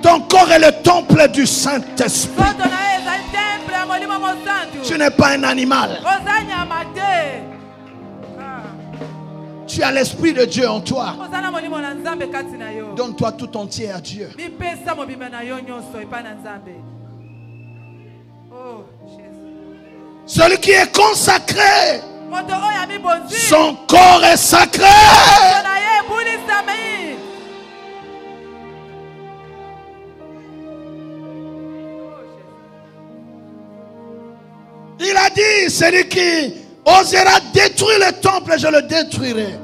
Ton corps est le temple du Saint-Esprit. Tu n'es pas un animal. tu as l'Esprit de Dieu en toi, donne-toi tout entier à Dieu. Celui qui est consacré, son corps est sacré. Il a dit, celui qui osera détruire le temple, je le détruirai.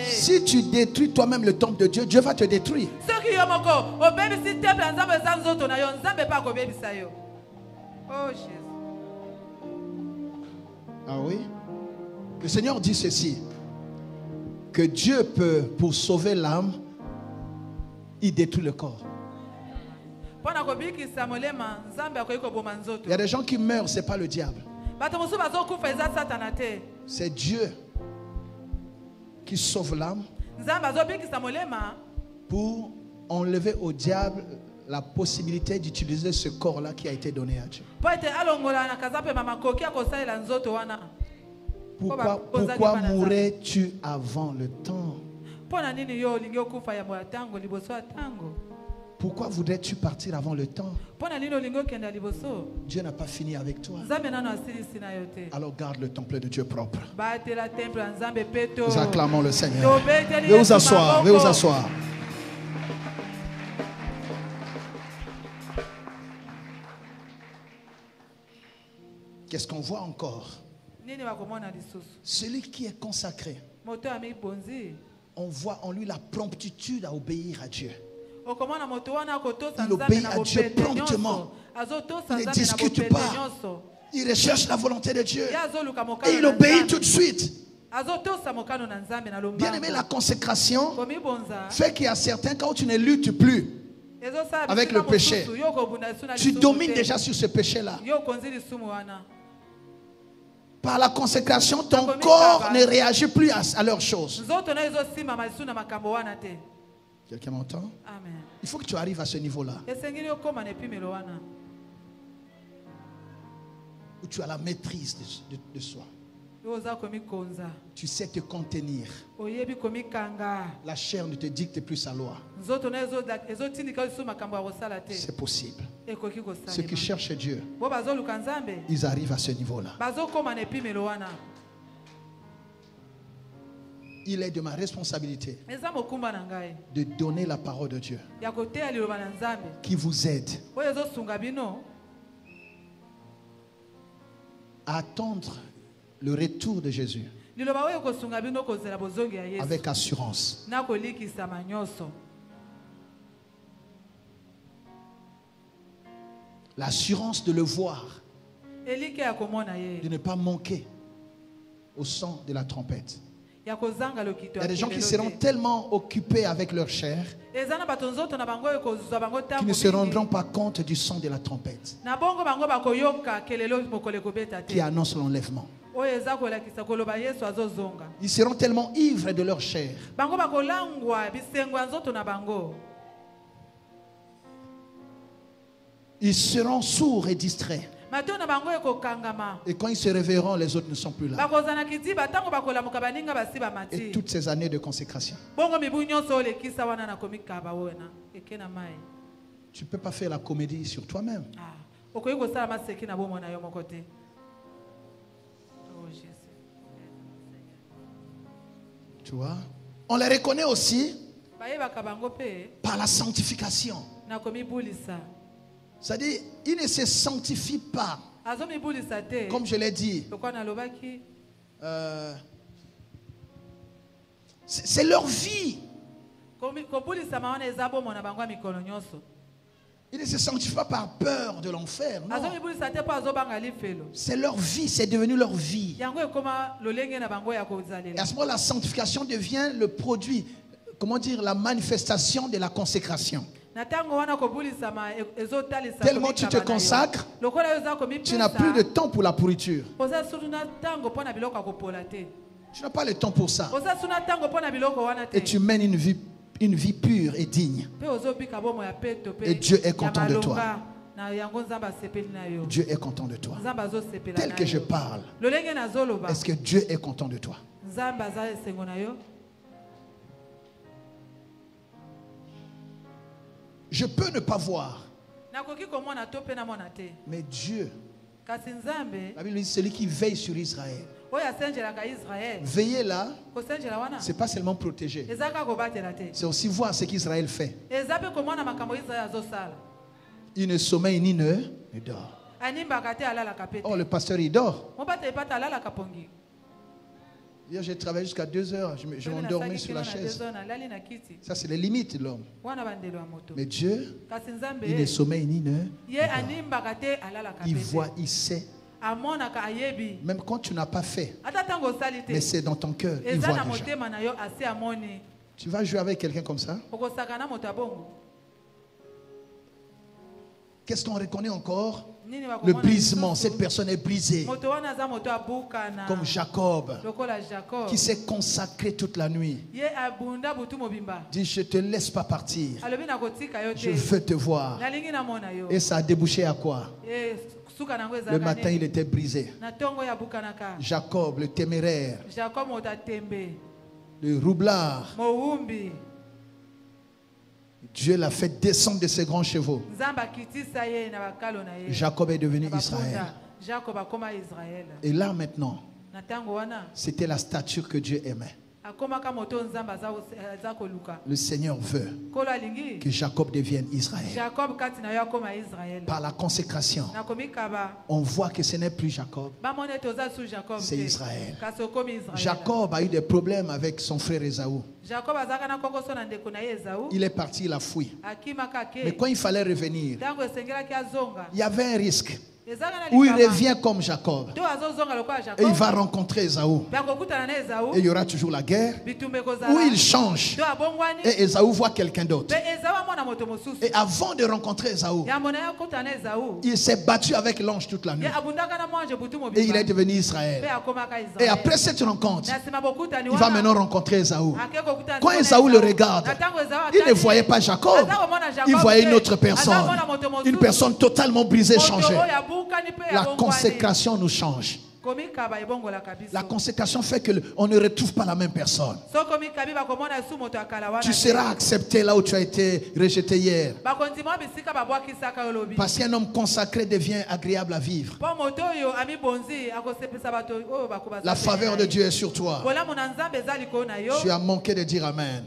Si tu détruis toi-même le temple de Dieu, Dieu va te détruire. Ah oui? Le Seigneur dit ceci, que Dieu peut, pour sauver l'âme, il détruit le corps. Il y a des gens qui meurent, ce n'est pas le diable. C'est Dieu qui sauve l'âme pour enlever au diable la possibilité d'utiliser ce corps-là qui a été donné à Dieu. Pourquoi mourrais-tu avant le temps? Pourquoi voudrais-tu partir avant le temps? Dieu n'a pas fini avec toi. Alors garde le temple de Dieu propre. Nous acclamons le Seigneur. Veuillez vous asseoir. Veuillez vous asseoir. Qu'est-ce qu'on voit encore? Celui qui est consacré, on voit en lui la promptitude à obéir à Dieu. Il obéit à Dieu promptement. Il ne discute pas. Il recherche la volonté de Dieu. Et il obéit tout de suite. Bien aimé, la consécration fait qu'il y a certains cas où tu ne luttes plus avec le péché. Tu domines déjà sur ce péché-là. Par la consécration, ton corps ne réagit plus à leurs choses. Quelqu'un m'entend? Il faut que tu arrives à ce niveau-là. Où tu as la maîtrise de soi. Tu sais te contenir. La chair ne te dicte plus sa loi. C'est possible. Ceux qui cherchent Dieu, ils arrivent à ce niveau-là. Il est de ma responsabilité de donner la parole de Dieu qui vous aide à attendre le retour de Jésus avec assurance. L'assurance de le voir, de ne pas manquer au son de la trompette. Il y a des gens qui seront tellement occupés avec leur chair qu'ils ne se rendront pas compte du son de la trompette qui annonce l'enlèvement. Ils seront tellement ivres de leur chair ils seront sourds et distraits. Et quand ils se réveilleront, les autres ne sont plus là. Et toutes ces années de consécration. Tu ne peux pas faire la comédie sur toi-même. Tu vois? On les reconnaît aussi par la sanctification. C'est-à-dire, ils ne se sanctifient pas. Comme je l'ai dit. C'est leur vie. Ils ne se sanctifient pas par peur de l'enfer. C'est leur vie, c'est devenu leur vie. Et à ce moment, la sanctification devient le produit, comment dire, la manifestation de la consécration. Tellement tu te consacres, tu n'as plus de temps pour la pourriture. Tu n'as pas le temps pour ça. Et tu mènes une vie pure et digne. Et Dieu est content de toi. Dieu est content de toi. Tel que je parle, est-ce que Dieu est content de toi? Je peux ne pas voir. Mais Dieu, la Bible dit, celui qui veille sur Israël. Veiller là, ce n'est pas seulement protéger. C'est aussi voir ce qu'Israël fait. Il ne sommeille ni ne dort. Oh, le pasteur, il dort. Hier, j'ai travaillé jusqu'à 2 heures. Je m'endormais sur la chaise. Ça, c'est les limites de l'homme. Mais Dieu, il ne sommeille ni ne dort. Il voit, il sait. Même quand tu n'as pas fait, mais c'est dans ton cœur, il voit déjà. Tu vas jouer avec quelqu'un comme ça? Qu'est-ce qu'on reconnaît encore? Le brisement. Cette personne est brisée. Comme Jacob, qui s'est consacré toute la nuit. Dit, je ne te laisse pas partir. Je veux te voir. Et ça a débouché à quoi? Le matin, il était brisé. Jacob, le téméraire, le roublard, Dieu l'a fait descendre de ses grands chevaux. Jacob est devenu Israël. Et là maintenant, c'était la stature que Dieu aimait. Le Seigneur veut que Jacob devienne Israël. Par la consécration, on voit que ce n'est plus Jacob, c'est Israël. Jacob a eu des problèmes avec son frère Ésaü. Il est parti, il a fui. Mais quand il fallait revenir, il y avait un risque. Où il revient comme Jacob. Et il va rencontrer Ésaü. Et il y aura toujours la guerre. Où il change. Et Ésaü voit quelqu'un d'autre. Et avant de rencontrer Ésaü, il s'est battu avec l'ange toute la nuit. Et il est devenu Israël. Et après cette rencontre, il va maintenant rencontrer Ésaü. Quand Ésaü le regarde, il ne voyait pas Jacob. Il voyait une autre personne. Une personne totalement brisée, changée. La consécration nous change. La consécration fait qu'on ne retrouve pas la même personne. Tu seras accepté là où tu as été rejeté hier. Parce qu'un homme consacré devient agréable à vivre. La faveur de Dieu est sur toi. Tu as manqué de dire Amen.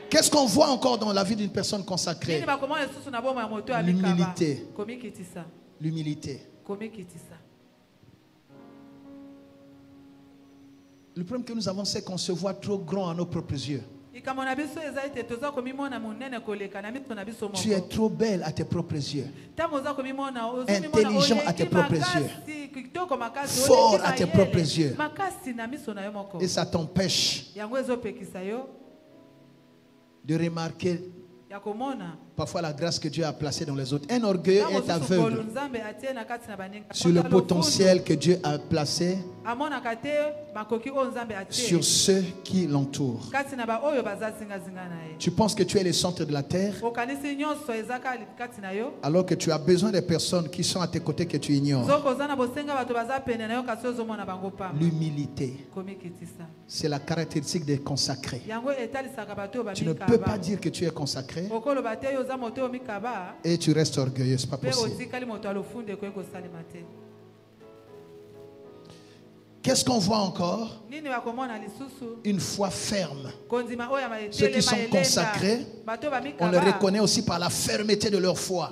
Qu'est-ce qu'on voit encore dans la vie d'une personne consacrée? L'humilité. L'humilité. Le problème que nous avons, c'est qu'on se voit trop grand à nos propres yeux. Tu es trop belle à tes propres yeux. Intelligent à tes propres yeux. Fort à tes propres yeux. Et ça t'empêche de remarquer parfois la grâce que Dieu a placée dans les autres. Un orgueilleux est aveugle sur le potentiel que Dieu a placé sur ceux qui l'entourent. Tu penses que tu es le centre de la terre alors que tu as besoin des personnes qui sont à tes côtés que tu ignores. L'humilité, c'est la caractéristique des consacrés. Tu ne peux pas dire que tu es consacré et tu restes orgueilleux, c'est pas possible. Qu'est-ce qu'on voit encore? Une foi ferme. Ceux qui sont consacrés, on les reconnaît aussi par la fermeté de leur foi.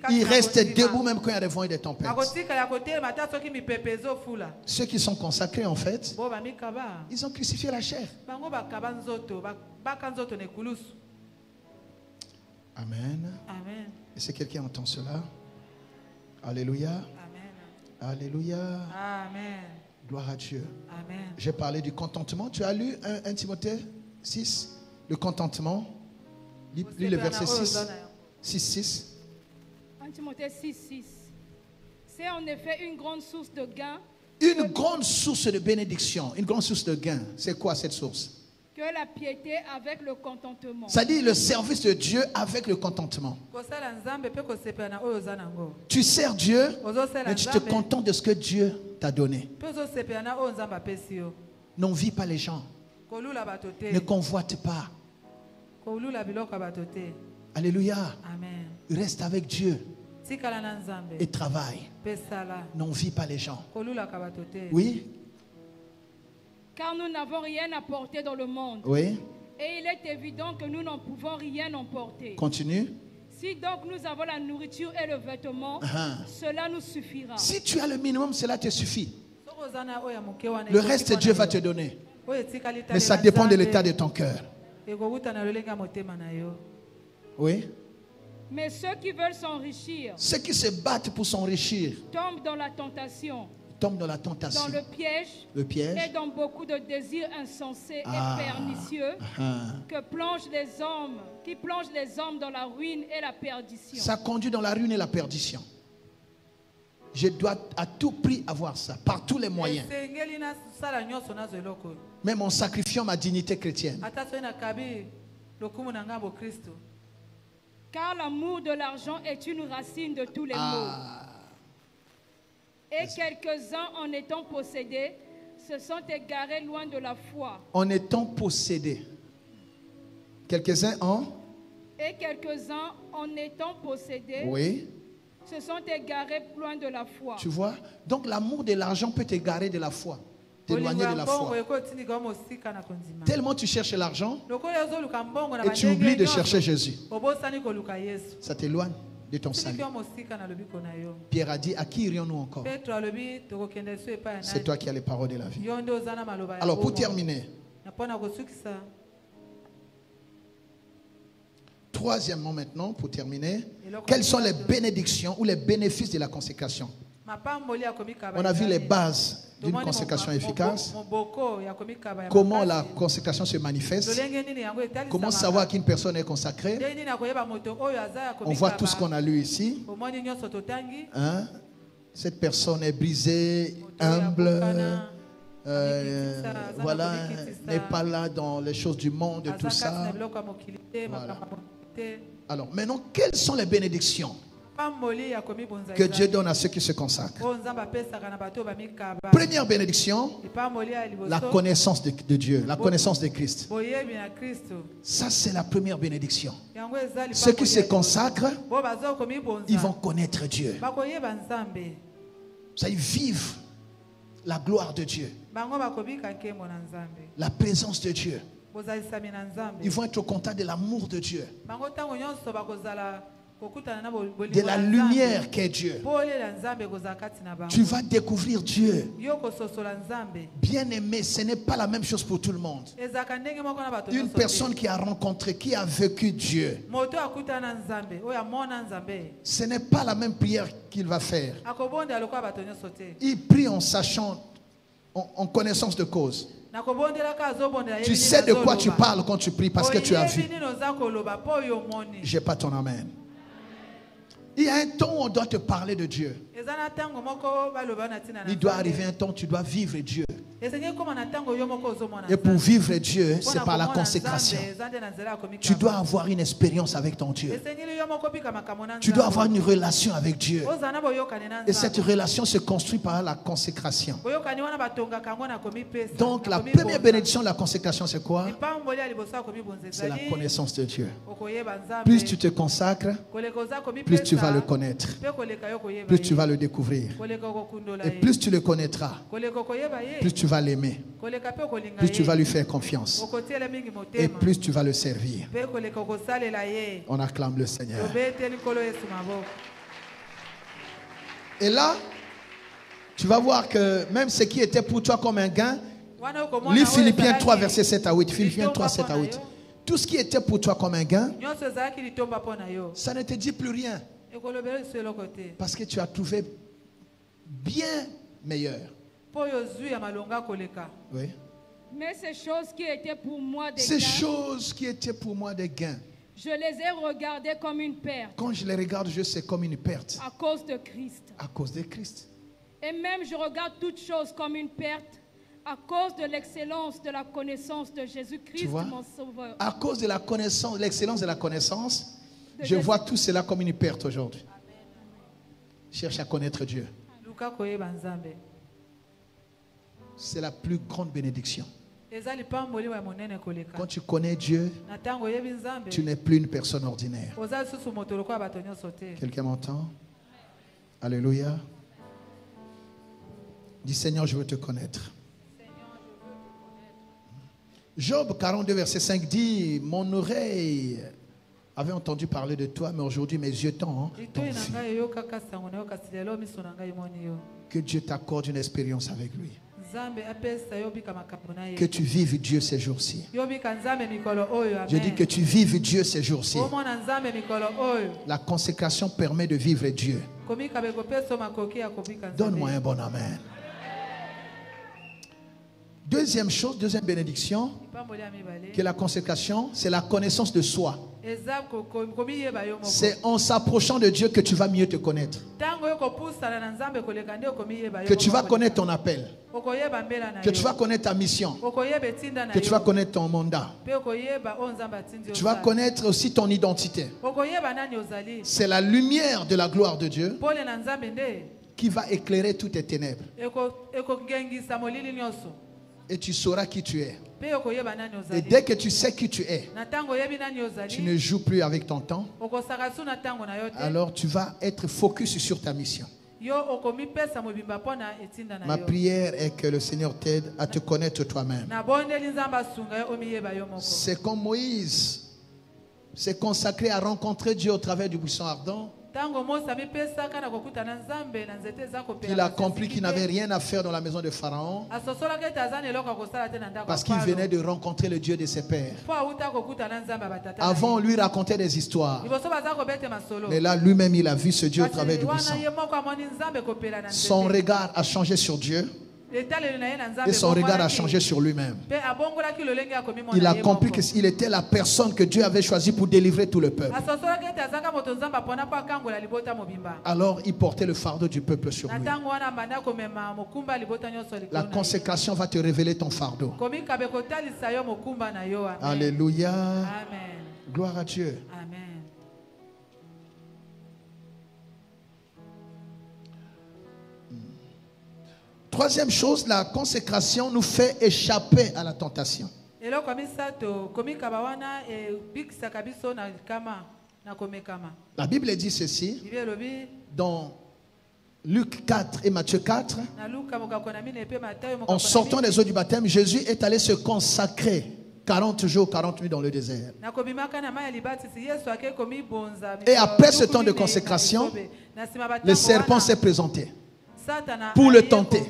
Ils restent debout même quand il y a des vents et des tempêtes. Ceux qui sont consacrés, en fait, ils ont crucifié la chair. Amen. Amen. Est-ce que quelqu'un entend cela? Alléluia. Alléluia. Amen. Gloire à Dieu. Amen. J'ai parlé du contentement. Tu as lu 1 Timothée 6, le contentement. Lis le verset 6. 6. 1 Timothée 6. C'est en effet une grande source de gain. Une grande source de bénédiction. Une grande source de gain. C'est quoi cette source? Que la piété avec le contentement. Ça dit le service de Dieu avec le contentement. Tu sers Dieu, mais tu te contentes de ce que Dieu t'a donné. N'envie pas les gens. Ne convoite pas. Alléluia. Amen. Reste avec Dieu et travaille. N'envie pas les gens. Oui. Car nous n'avons rien apporté dans le monde. Oui. Et il est évident que nous n'en pouvons rien emporter. Continue. Si donc nous avons la nourriture et le vêtement, cela nous suffira. Si tu as le minimum, cela te suffit. Le reste, Dieu va te donner. Mais ça dépend de l'état de ton cœur. Oui. Mais ceux qui veulent s'enrichir, ceux qui se battent pour s'enrichir, tombent dans la tentation. Tombe dans la tentation, dans le piège et dans beaucoup de désirs insensés et pernicieux qui plongent les hommes dans la ruine et la perdition. Ça conduit dans la ruine et la perdition. Je dois à tout prix avoir ça, par tous les moyens. Même en sacrifiant ma dignité chrétienne. Car l'amour de l'argent est une racine de tous les maux. Et quelques-uns, en étant possédés, se sont égarés loin de la foi. En étant possédés. Quelques-uns en? Et quelques-uns, en étant possédés, oui, se sont égarés loin de la foi. Tu vois? Donc l'amour de l'argent peut t'égarer de la foi. T'éloigner de la foi. Tellement tu cherches l'argent et tu oublies de chercher Jésus. Ça t'éloigne de ton salut. Pierre a dit, à qui irions-nous encore? C'est toi qui as les paroles de la vie. Alors pour terminer, troisièmement maintenant, pour terminer, quelles sont les bénédictions ou les bénéfices de la consécration? On a vu les bases d'une consécration efficace. Comment la consécration se manifeste. Comment savoir qu'une personne est consacrée. On voit tout ce qu'on a lu ici. Hein? Cette personne est brisée, humble, voilà, n'est pas là dans les choses du monde, tout ça. Voilà. Alors maintenant, quelles sont les bénédictions que Dieu donne à ceux qui se consacrent? Première bénédiction, la connaissance de Dieu, la connaissance de Christ. Ça, c'est la première bénédiction. Ceux qui se consacrent, ils vont connaître Dieu. Ça, ils vivent la gloire de Dieu, la présence de Dieu. Ils vont être au contact de l'amour de Dieu, de la lumière qu'est Dieu. Tu vas découvrir Dieu. Bien aimé, ce n'est pas la même chose pour tout le monde. Une personne qui a rencontré, qui a vécu Dieu, ce n'est pas la même prière qu'il va faire. Il prie en sachant, en connaissance de cause. Tu sais de quoi tu parles quand tu pries parce que tu as vu. J'ai pas ton amen. Il y a un temps où on doit te parler de Dieu. Il doit arriver un temps où tu dois vivre Dieu. Et pour vivre Dieu, c'est par la consécration. Tu dois avoir une expérience avec ton Dieu. Tu dois avoir une relation avec Dieu. Et cette relation se construit par la consécration. Donc la première bénédiction de la consécration, c'est quoi? C'est la connaissance de Dieu. Plus tu te consacres, plus tu vas le connaître. Plus tu vas le découvrir. Et plus tu le connaîtras, plus tu vas l'aimer, plus tu vas lui faire confiance, et plus tu vas le servir. On acclame le Seigneur. Et là, tu vas voir que même ce qui était pour toi comme un gain, lis Philippiens 3, versets 7 à 8. Philippiens 3, 7 à 8. Tout ce qui était pour toi comme un gain, ça ne te dit plus rien. Parce que tu as trouvé bien meilleur. Oui. Mais ces choses qui étaient pour moi des gains, choses qui étaient pour moi des gains, je les ai regardées comme une perte. Quand je les regarde, je sais comme une perte. À cause de Christ. À cause de Christ. Et même je regarde toutes choses comme une perte À cause de l'excellence de la connaissance de Jésus-Christ, mon Sauveur. À cause de la connaissance, l'excellence de la connaissance, je vois tout cela comme une perte aujourd'hui. Cherche à connaître Dieu. C'est la plus grande bénédiction. Quand tu connais Dieu, tu n'es plus une personne ordinaire. Quelqu'un m'entend? Alléluia. Dis Seigneur, je veux te connaître. Job 42, verset 5 dit, mon oreille avait entendu parler de toi, mais aujourd'hui mes yeux t'ont vu. Que Dieu t'accorde une expérience avec lui. Que tu vives Dieu ces jours-ci. Je dis que tu vives Dieu ces jours-ci. La consécration permet de vivre Dieu. Donne-moi un bon amen. Deuxième chose, deuxième bénédiction, que la consécration, c'est la connaissance de soi. C'est en s'approchant de Dieu que tu vas mieux te connaître. Que tu vas connaître ton appel. Que tu vas connaître ta mission. Que tu vas connaître ton mandat. Tu vas connaître aussi ton identité. C'est la lumière de la gloire de Dieu qui va éclairer toutes tes ténèbres. Et tu sauras qui tu es. Et dès que tu sais qui tu es, tu ne joues plus avec ton temps. Alors tu vas être focus sur ta mission. Ma prière est que le Seigneur t'aide à te connaître toi-même. C'est comme Moïse s'est consacré à rencontrer Dieu au travers du buisson ardent. Il a compris qu'il n'avait rien à faire dans la maison de Pharaon parce qu'il venait de rencontrer le Dieu de ses pères. Avant, on lui racontait des histoires. Mais là, lui-même, il a vu ce Dieu au travers du buisson. Son regard a changé sur Dieu. Et son regard a changé sur lui-même. Il a compris qu'il était la personne que Dieu avait choisie pour délivrer tout le peuple. Alors il portait le fardeau du peuple sur lui. La consécration va te révéler ton fardeau. Alléluia. Gloire à Dieu. Amen. Troisième chose, la consécration nous fait échapper à la tentation. La Bible dit ceci dans Luc 4 et Matthieu 4. En sortant des eaux du baptême, Jésus est allé se consacrer 40 jours, 40 nuits dans le désert. Et après ce temps de consécration, le serpent s'est présenté pour le tenter.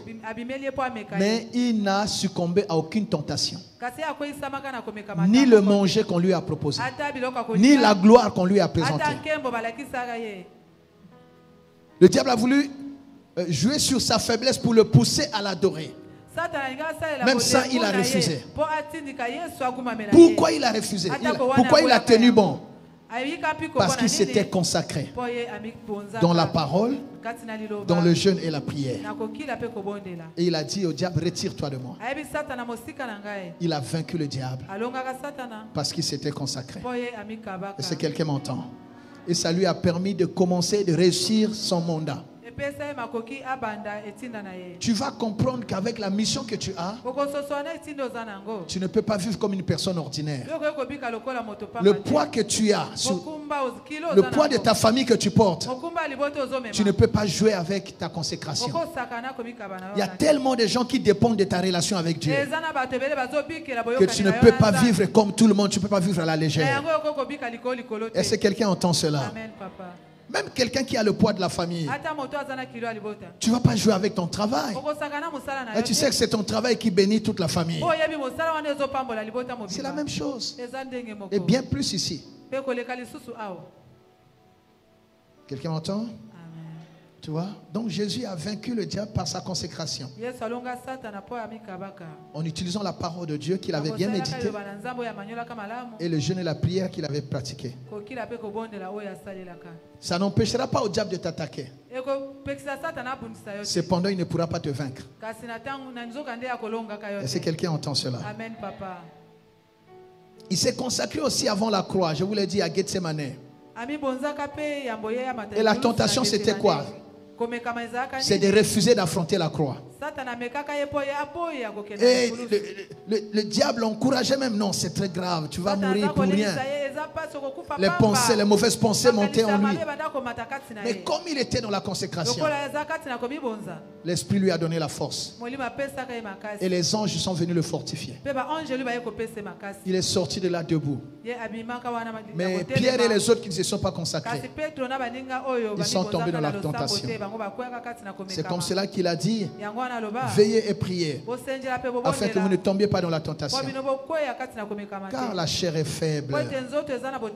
Mais il n'a succombé à aucune tentation. Ni le manger qu'on lui a proposé, ni la gloire qu'on lui a présentée. Le diable a voulu jouer sur sa faiblesse pour le pousser à l'adorer. Même ça, il a refusé. Pourquoi il a refusé? Pourquoi il a tenu bon? Parce qu'il s'était consacré dans la parole, dans le jeûne et la prière. Et il a dit au diable, retire-toi de moi. Il a vaincu le diable parce qu'il s'était consacré. Est-ce que quelqu'un m'entend? Et ça lui a permis de commencer, de réussir son mandat. Tu vas comprendre qu'avec la mission que tu as, tu ne peux pas vivre comme une personne ordinaire. Le poids que tu as, le poids de ta famille que tu portes, tu ne peux pas jouer avec ta consécration. Il y a tellement de gens qui dépendent de ta relation avec Dieu que tu ne peux pas vivre comme tout le monde, tu ne peux pas vivre à la légère. Est-ce que quelqu'un entend cela? Amen, papa. Même quelqu'un qui a le poids de la famille, tu ne vas pas jouer avec ton travail. Et tu sais que c'est ton travail qui bénit toute la famille. C'est la même chose. Et bien plus ici. Quelqu'un m'entend? Tu vois? Donc Jésus a vaincu le diable par sa consécration. En utilisant la parole de Dieu qu'il avait bien méditée et le jeûne et la prière qu'il avait pratiqué. Ça n'empêchera pas au diable de t'attaquer. Cependant, il ne pourra pas te vaincre. Est-ce que quelqu'un entend cela? Amen, papa. Il s'est consacré aussi avant la croix. Je vous l'ai dit à Gethsemane. Et la tentation, c'était quoi? C'est de refuser d'affronter la croix. Et le diable encourageait même. Non, c'est très grave, tu vas mourir pour rien. Les pensées, les mauvaises pensées montaient en lui. Mais comme il était dans la consécration, l'Esprit lui a donné la force. Et les anges sont venus le fortifier. Il est sorti de là debout. Mais Pierre et les autres qui ne se sont pas consacrés, ils sont tombés dans la tentation. C'est comme cela qu'il a dit: veillez et priez afin que vous ne tombiez pas dans la tentation, car la chair est faible.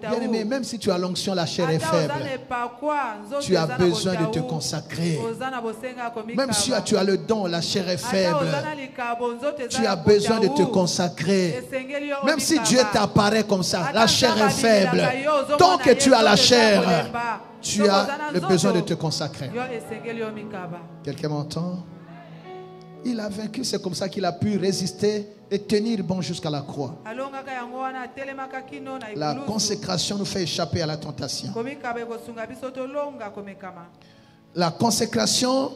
Bien aimé, même si tu as l'onction, la chair est faible. Tu as besoin de te consacrer. Même si tu as le don, la chair est faible. Tu as besoin de te consacrer. Même si Dieu t'apparaît comme ça, la chair est faible. Tant que tu as la chair, tu as le besoin de te consacrer. Quelqu'un m'entend? Il a vaincu, c'est comme ça qu'il a pu résister et tenir bon jusqu'à la croix. La consécration nous fait échapper à la tentation. La consécration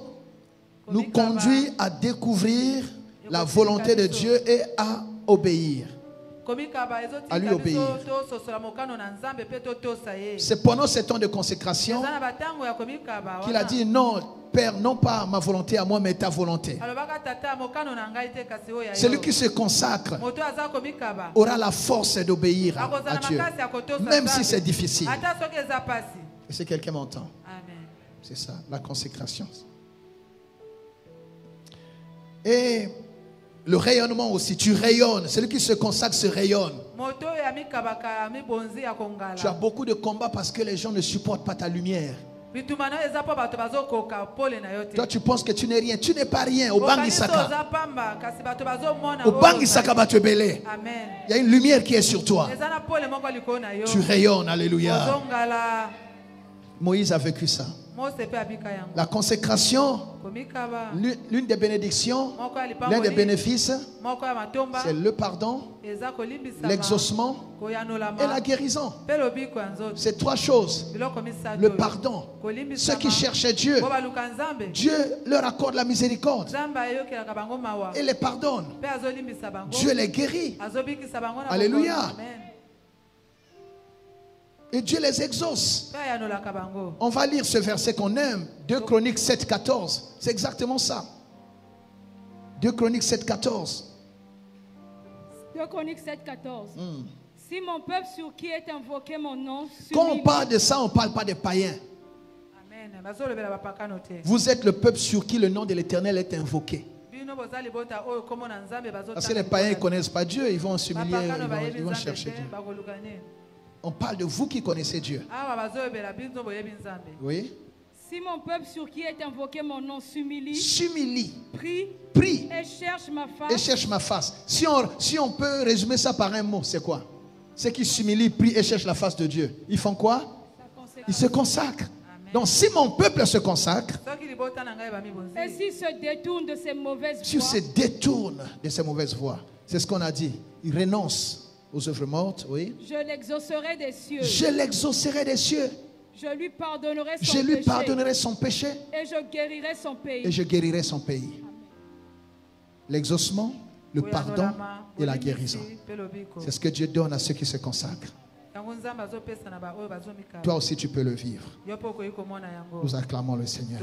nous conduit à découvrir la volonté de Dieu et à obéir. À lui obéir. C'est pendant ce temps de consécration qu'il a dit: non, Père, non pas ma volonté à moi, mais ta volonté. Celui qui se consacre aura la force d'obéir à Dieu, même si c'est difficile. Est-ce que quelqu'un m'entend? C'est ça, la consécration. Et le rayonnement aussi, tu rayonnes. Celui qui se consacre se rayonne. Tu as beaucoup de combats parce que les gens ne supportent pas ta lumière. Toi, tu penses que tu n'es rien. Tu n'es pas rien. Au Bangisaka. Au Bangisaka va te belé. Il y a une lumière qui est sur toi. Tu rayonnes. Alléluia. Moïse a vécu ça. La consécration, l'une des bénédictions, l'un des bénéfices, c'est le pardon, l'exaucement et la guérison. C'est trois choses. Le pardon. Ceux qui cherchaient Dieu, Dieu leur accorde la miséricorde et les pardonne. Dieu les guérit. Alléluia. Et Dieu les exauce. On va lire ce verset qu'on aime. 2 Chroniques 7, 14. C'est exactement ça. 2 Chroniques 7, 14. 2 Chroniques 7, 14. Si mon peuple sur qui est invoqué mon nom... Quand on parle de ça, on ne parle pas des païens. Amen. Vous êtes le peuple sur qui le nom de l'Éternel est invoqué. Parce que les païens ne connaissent pas Dieu. Ils vont s'humilier, ils vont chercher Dieu. On parle de vous qui connaissez Dieu. Oui. Si mon peuple sur qui est invoqué mon nom s'humilie, prie et cherche ma face. Si on peut résumer ça par un mot, c'est quoi? Ceux qui s'humilient, prient et cherchent la face de Dieu. Ils font quoi? Ils se consacrent. Donc si mon peuple se consacre, et s'il se détourne de ses mauvaises voies, c'est ce qu'on a dit. Il renonce aux œuvres mortes, oui. Je l'exaucerai des cieux. Je l'exaucerai des cieux. Je lui pardonnerai son péché. Et je guérirai son pays. L'exaucement, le pardon et la guérison. C'est ce que Dieu donne à ceux qui se consacrent. Toi aussi tu peux le vivre. Nous acclamons le Seigneur.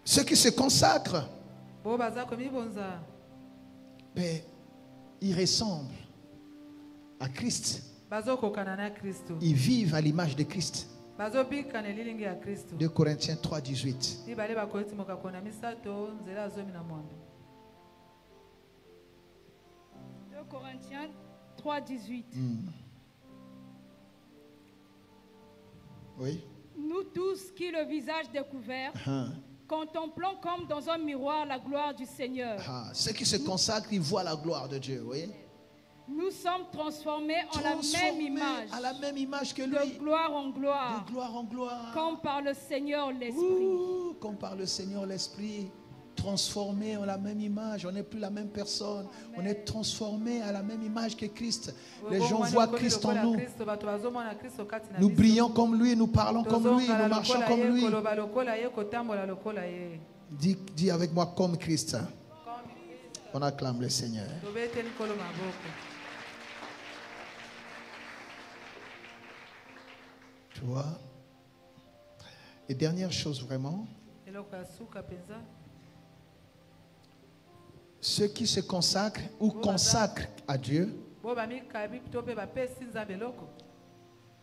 Ceux qui se consacrent, ils ressemblent à Christ. Ils vivent à l'image de Christ. 2 Corinthiens 3, 18. 2 Corinthiens 3:18. Oui. Nous tous qui, le visage découvert, contemplons comme dans un miroir la gloire du Seigneur. Ceux qui se consacrent, ils voient la gloire de Dieu. Oui. Nous sommes transformés en la même image. À la même image que lui. De gloire en gloire. De gloire en gloire. Comme par le Seigneur l'Esprit. Comme par le Seigneur l'Esprit. Transformé en la même image. On n'est plus la même personne. Amen. On est transformé à la même image que Christ. Les gens voient Christ en nous. Nous brillons comme lui, nous parlons comme lui, nous marchons comme lui. Dis avec moi comme Christ. On acclame le Seigneur. Tu vois? Et dernière chose vraiment. Ceux qui se consacrent ou consacrent à Dieu,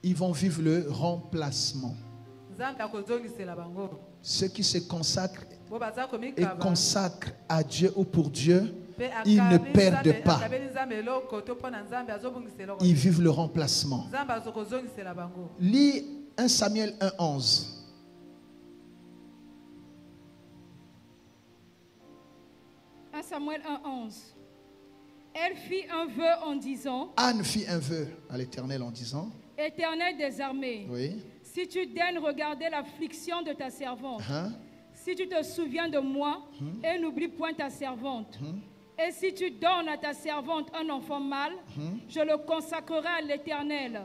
ils vont vivre le remplacement. Ceux qui se consacrent et consacrent à Dieu ou pour Dieu, ils ne perdent pas. Ils vivent le remplacement. Lis 1 Samuel 1:11. 1 Samuel 1:11. Elle fit un vœu en disant. Anne fit un vœu à l'Éternel en disant. Éternel des armées. Oui. Si tu daignes regarder l'affliction de ta servante, si tu te souviens de moi et n'oublie point ta servante, et si tu donnes à ta servante un enfant mâle, je le consacrerai à l'Éternel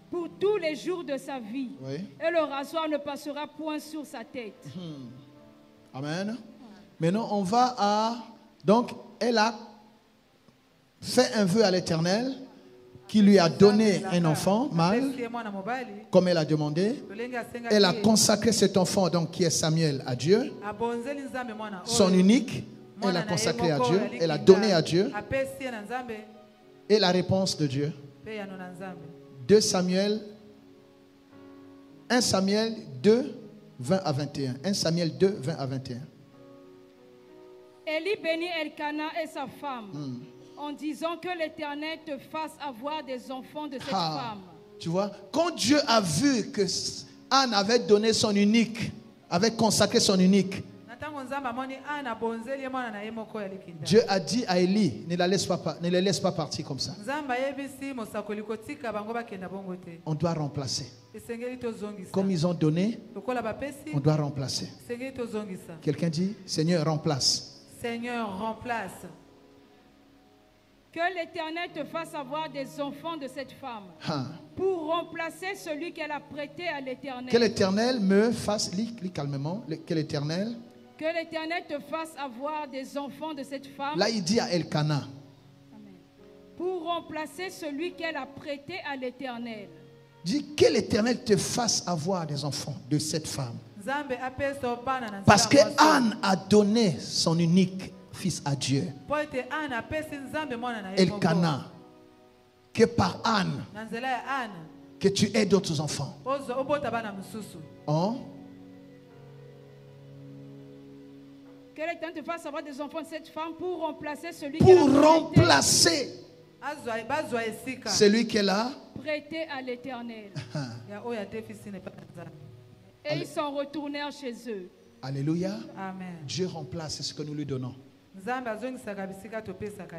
pour tous les jours de sa vie, et le rasoir ne passera point sur sa tête. Amen. Maintenant, on va à... Donc, elle a fait un vœu à l'Éternel qui lui a donné un enfant mâle, comme elle a demandé. Elle a consacré cet enfant, donc qui est Samuel, à Dieu. Son unique, elle l'a consacré à Dieu. Elle a donné à Dieu. Et la réponse de Dieu. 1 Samuel 2, 20 à 21. 1 Samuel 2, 20 à 21. Élie bénit Elkana et sa femme en disant que l'Éternel te fasse avoir des enfants de cette femme. Tu vois, quand Dieu a vu que Anne avait donné son unique, avait consacré son unique, Dieu a dit à Élie, ne les laisse pas partir comme ça. On doit remplacer. Comme ils ont donné, on doit remplacer. Quelqu'un dit, Seigneur, remplace. Seigneur, remplace. Que l'Éternel te fasse avoir des enfants de cette femme pour remplacer celui qu'elle a prêté à l'Éternel. Que l'Éternel me fasse, lis calmement, que l'Éternel te fasse avoir des enfants de cette femme. Là, il dit à Elkana. Pour remplacer celui qu'elle a prêté à l'Éternel. Dis que l'Éternel te fasse avoir des enfants de cette femme. Parce que Anne a donné son unique fils à Dieu. Elkana, que par Anne, que tu aies d'autres enfants. Que l'Éternel te fasse avoir des enfants de cette femme pour remplacer celui qu'elle a prêté à l'Éternel. Et ils sont retournés chez eux. Alléluia. Amen. Dieu remplace ce que nous lui donnons.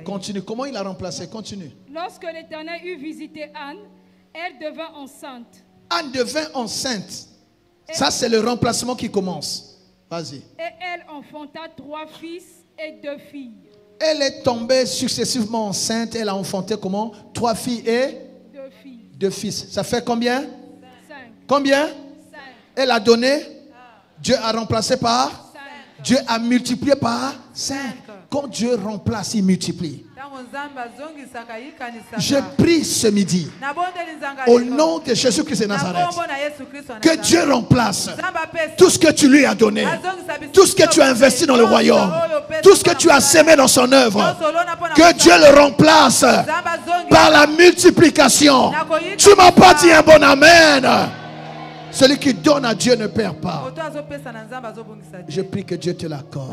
Continue. Comment il a remplacé? Continue. Lorsque l'Éternel eut visité Anne, elle devint enceinte. Anne devint enceinte. Ça, c'est le remplacement qui commence. Vas-y. Et elle enfanta 3 fils et 2 filles. Elle est tombée successivement enceinte. Elle a enfanté comment? 3 filles et 2 filles. 2 fils. Ça fait combien? 5. Combien? 5. Elle a donné. Dieu a remplacé par 5. Dieu a multiplié par 5. Quand Dieu remplace, il multiplie. Je prie ce midi au nom de Jésus-Christ de Nazareth que Dieu remplace tout ce que tu lui as donné, tout ce que tu as investi dans le royaume, tout ce que tu as sémé dans son œuvre, que Dieu le remplace par la multiplication. Tu m'as pas dit un bon amen. Celui qui donne à Dieu ne perd pas. Je prie que Dieu te l'accorde.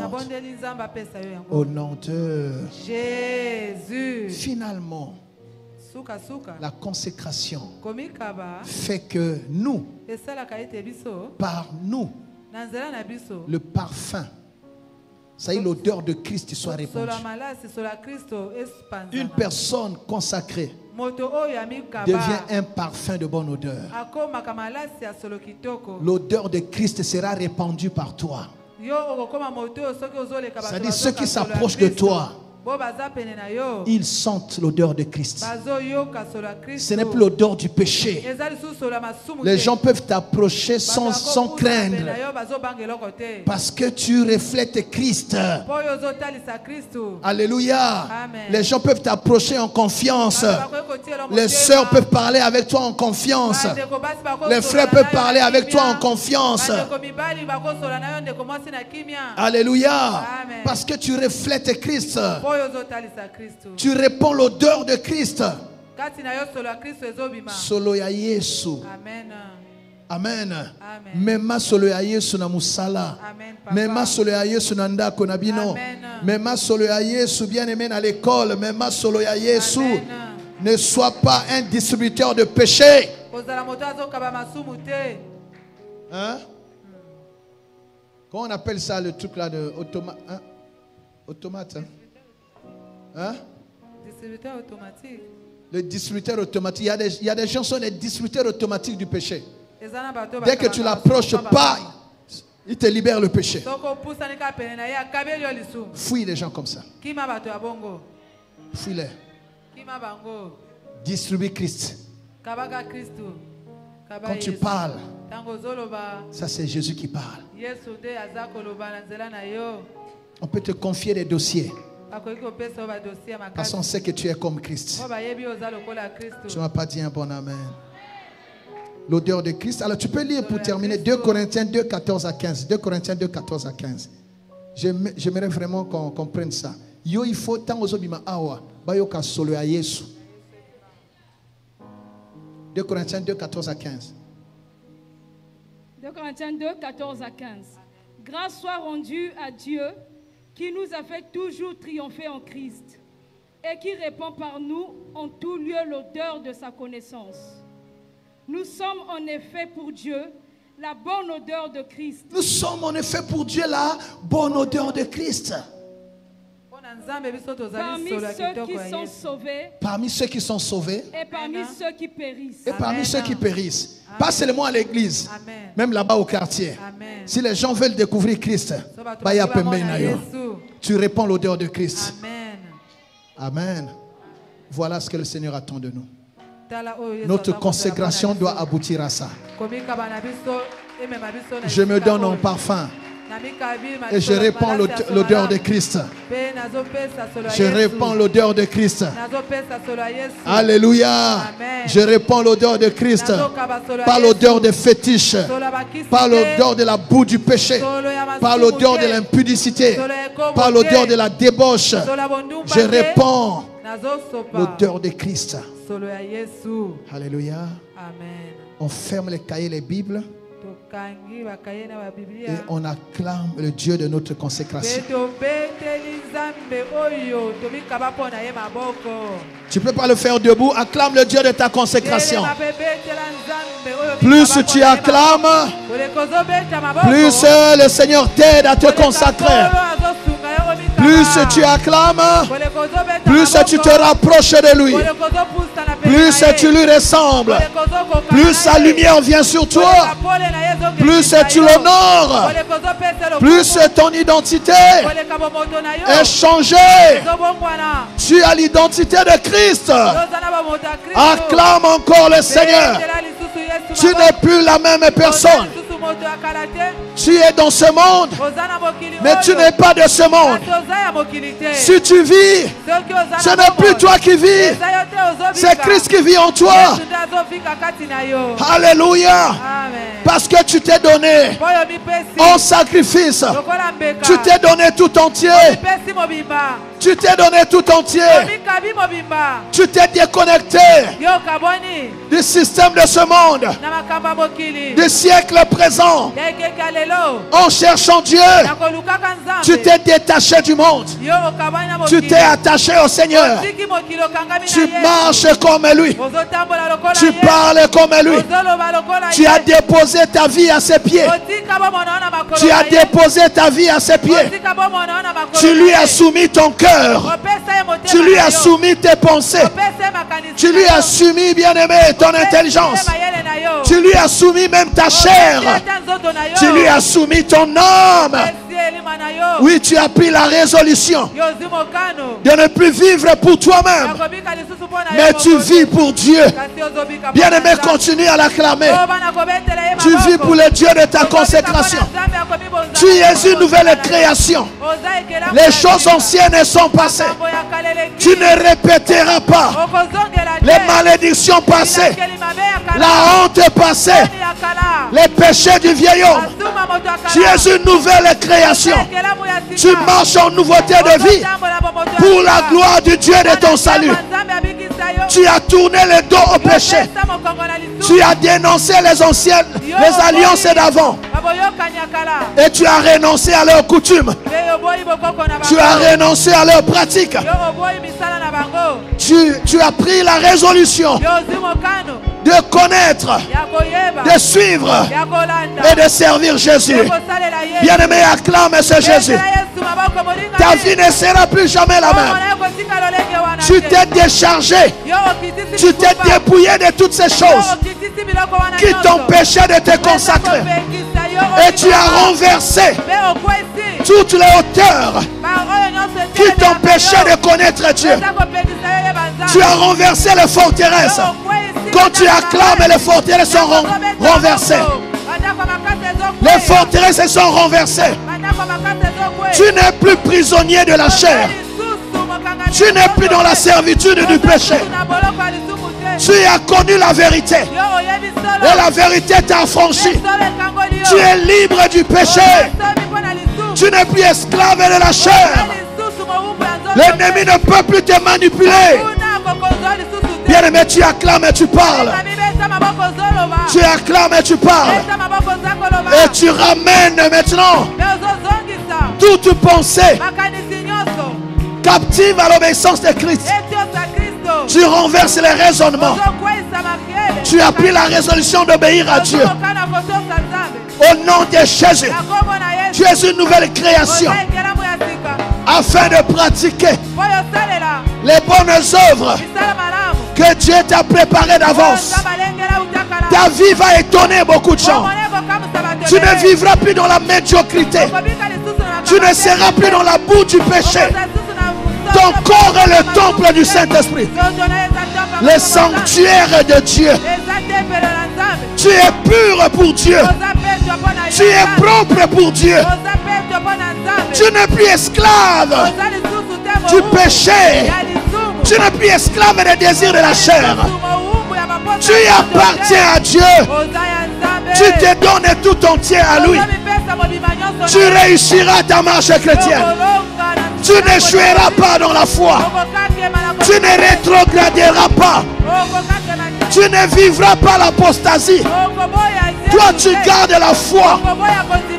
Au nom de Jésus. Finalement, La consécration fait que nous, par nous, le parfum, ça y est, l'odeur de Christ soit répandue. Une personne consacrée devient un parfum de bonne odeur. L'odeur de Christ sera répandue par toi. C'est-à-dire ceux qui s'approchent de toi, ils sentent l'odeur de Christ. Ce n'est plus l'odeur du péché. Les gens peuvent t'approcher sans craindre, parce que tu reflètes Christ. Alléluia. Les gens peuvent t'approcher en confiance. Les sœurs peuvent parler avec toi en confiance. Les frères peuvent parler avec toi en confiance. Alléluia. Parce que tu reflètes Christ. Tu répands l'odeur de Christ. Solo ya Yesu. Amen. Mema solo ya Yesu na musala. Mema solo ya Yesu na ndako na bino. Mema solo ya Yesu bien-aimé à l'école. Mema solo ya Yesu. Ne sois pas un distributeur de péché. Hein? Comment on appelle ça, le truc là de automate? Hein? Automate, hein? Hein? Distributeur automatique. Le distributeur automatique. Il y a des gens qui sont des distributeurs automatiques du péché. Dès que tu l'approches pas, il te libère le péché. Fouille les gens comme ça. Fouille-les. Distribue Christ. Quand tu parles, ça c'est Jésus qui parle. On peut te confier des dossiers. Parce qu'on sait que tu es comme Christ. Tu ne m'as pas dit un bon amen. L'odeur de Christ. Alors tu peux lire pour terminer 2 Corinthiens 2, 14 à 15. 2 Corinthiens 2, 14 à 15. J'aimerais vraiment qu'on comprenne ça. Yo, il faut tant aux obima awa. Bayoka solo à Yesu. 2 Corinthiens 2, 14 à 15. 2 Corinthiens 2, 14 à 15. Grâce soit rendue à Dieu qui nous a fait toujours triompher en Christ et qui répand par nous en tout lieu l'odeur de sa connaissance. Nous sommes en effet pour Dieu la bonne odeur de Christ. Nous sommes en effet pour Dieu la bonne odeur de Christ. Parmi ceux qui sont sauvés. Parmi ceux qui sont sauvés. Et parmi ceux qui périssent. Et parmi ceux qui périssent. Pas seulement à l'église, même là-bas au quartier. Amen. Si les gens veulent découvrir Christ, tu répands l'odeur de Christ. Amen. Amen. Voilà ce que le Seigneur attend de nous. Notre consécration doit aboutir à ça. Je me donne en parfum et je répands l'odeur de Christ. Je répands l'odeur de Christ. Alléluia. Je répands l'odeur de Christ. Pas l'odeur des fétiches, pas l'odeur de la boue du péché, pas l'odeur de l'impudicité, pas l'odeur de la débauche. Je répands l'odeur de Christ. Alléluia. On ferme les cahiers, les Bibles. Et on acclame le Dieu de notre consécration. Tu ne peux pas le faire debout. Acclame le Dieu de ta consécration. Plus tu acclames, plus le Seigneur t'aide à te consacrer. Plus tu acclames, plus tu te rapproches de lui. Plus tu lui ressembles, plus sa lumière vient sur toi, plus tu l'honores, plus ton identité est changée. Tu as l'identité de Christ. Acclame encore le Seigneur. Tu n'es plus la même personne. Tu es dans ce monde, mais tu n'es pas de ce monde. Si tu vis, ce n'est plus toi qui vis, c'est Christ qui vit en toi. Alléluia. Amen. Parce que tu t'es donné en sacrifice. Tu t'es donné tout entier. Tu t'es donné tout entier. Tu t'es déconnecté du système de ce monde, du siècle présent. En cherchant Dieu, tu t'es détaché du monde. Tu t'es attaché au Seigneur. Tu marches comme lui. Tu parles comme lui. Tu as déposé ta vie à ses pieds. Tu as déposé ta vie à ses pieds. Tu lui as soumis ton cœur. Tu lui as soumis tes pensées. Tu lui as soumis, bien-aimé, ton intelligence. Tu lui as soumis même ta chair. Tu lui as soumis ton âme. Oui, tu as pris la résolution de ne plus vivre pour toi-même, mais tu vis pour Dieu. Bien-aimé, continue à l'acclamer. Tu vis pour le Dieu de ta consécration. Tu es une nouvelle création. Les choses anciennes sont passées. Tu ne répéteras pas les malédictions passées, la honte passée, les péchés du vieil homme. Tu es une nouvelle création. Tu marches en nouveauté de vie pour la gloire du Dieu de ton salut. Tu as tourné le dos au péché. Tu as dénoncé les alliances d'avant. Et tu as renoncé à leurs coutumes. Tu as renoncé à leurs pratiques. Tu as pris la résolution de connaître, de suivre et de servir Jésus. Bien-aimé, acclame ce Jésus. Ta vie ne sera plus jamais la même. Tu t'es déchargé. Tu t'es dépouillé de toutes ces choses qui t'empêchaient de te consacrer. Et tu as renversé toutes les hauteurs qui t'empêchaient de connaître Dieu. Tu as renversé les forteresses. Quand tu acclames, les forteresses sont renversées. Les forteresses sont renversées. Tu n'es plus prisonnier de la chair. Tu n'es plus dans la servitude du péché. Tu as connu la vérité. Et la vérité t'a affranchi. Tu es libre du péché. Tu n'es plus esclave de la chair. L'ennemi ne peut plus te manipuler. Bien-aimé, tu acclames et tu parles. Tu acclames et tu parles. Et tu ramènes maintenant toute pensée captive à l'obéissance de Christ. Tu renverses les raisonnements. Tu as pris la résolution d'obéir à Dieu. Au nom de Jésus, tu es une nouvelle création afin de pratiquer les bonnes œuvres que Dieu t'a préparées d'avance. Ta vie va étonner beaucoup de gens. Tu ne vivras plus dans la médiocrité. Tu ne seras plus dans la boue du péché. Ton corps est le temple du Saint-Esprit, le sanctuaire de Dieu. Tu es pur pour Dieu. Tu es propre pour Dieu. Tu n'es plus esclave du péché. Tu n'es plus esclave des désirs de la chair. Tu appartiens à Dieu. Tu te donnes tout entier à lui. Tu réussiras ta marche chrétienne. Tu n'échoueras pas dans la foi. Tu ne rétrograderas pas. Tu ne vivras pas l'apostasie. Toi, tu gardes la foi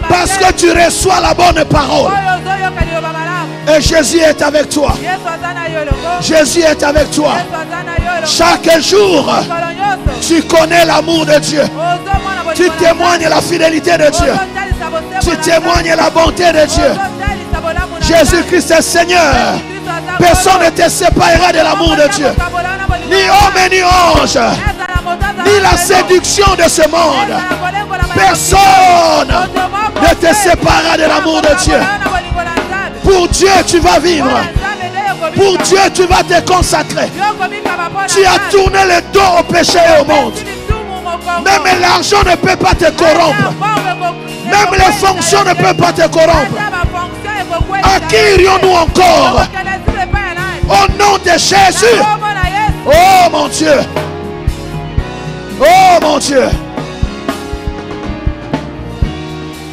parce que tu reçois la bonne parole. Et Jésus est avec toi. Jésus est avec toi. Chaque jour, tu connais l'amour de Dieu. Tu témoignes la fidélité de Dieu. Tu témoignes la bonté de Dieu. Jésus-Christ est Seigneur. Personne ne te séparera de l'amour de Dieu. Ni homme ni ange. Ni la séduction de ce monde. Personne ne te séparera de l'amour de Dieu. Pour Dieu, tu vas vivre. Pour Dieu, tu vas te consacrer. Tu as tourné le dos au péché et au monde. Même l'argent ne peut pas te corrompre. Même les fonctions ne peuvent pas te corrompre. À qui irions-nous encore? Au nom de Jésus. Oh mon Dieu. Oh mon Dieu.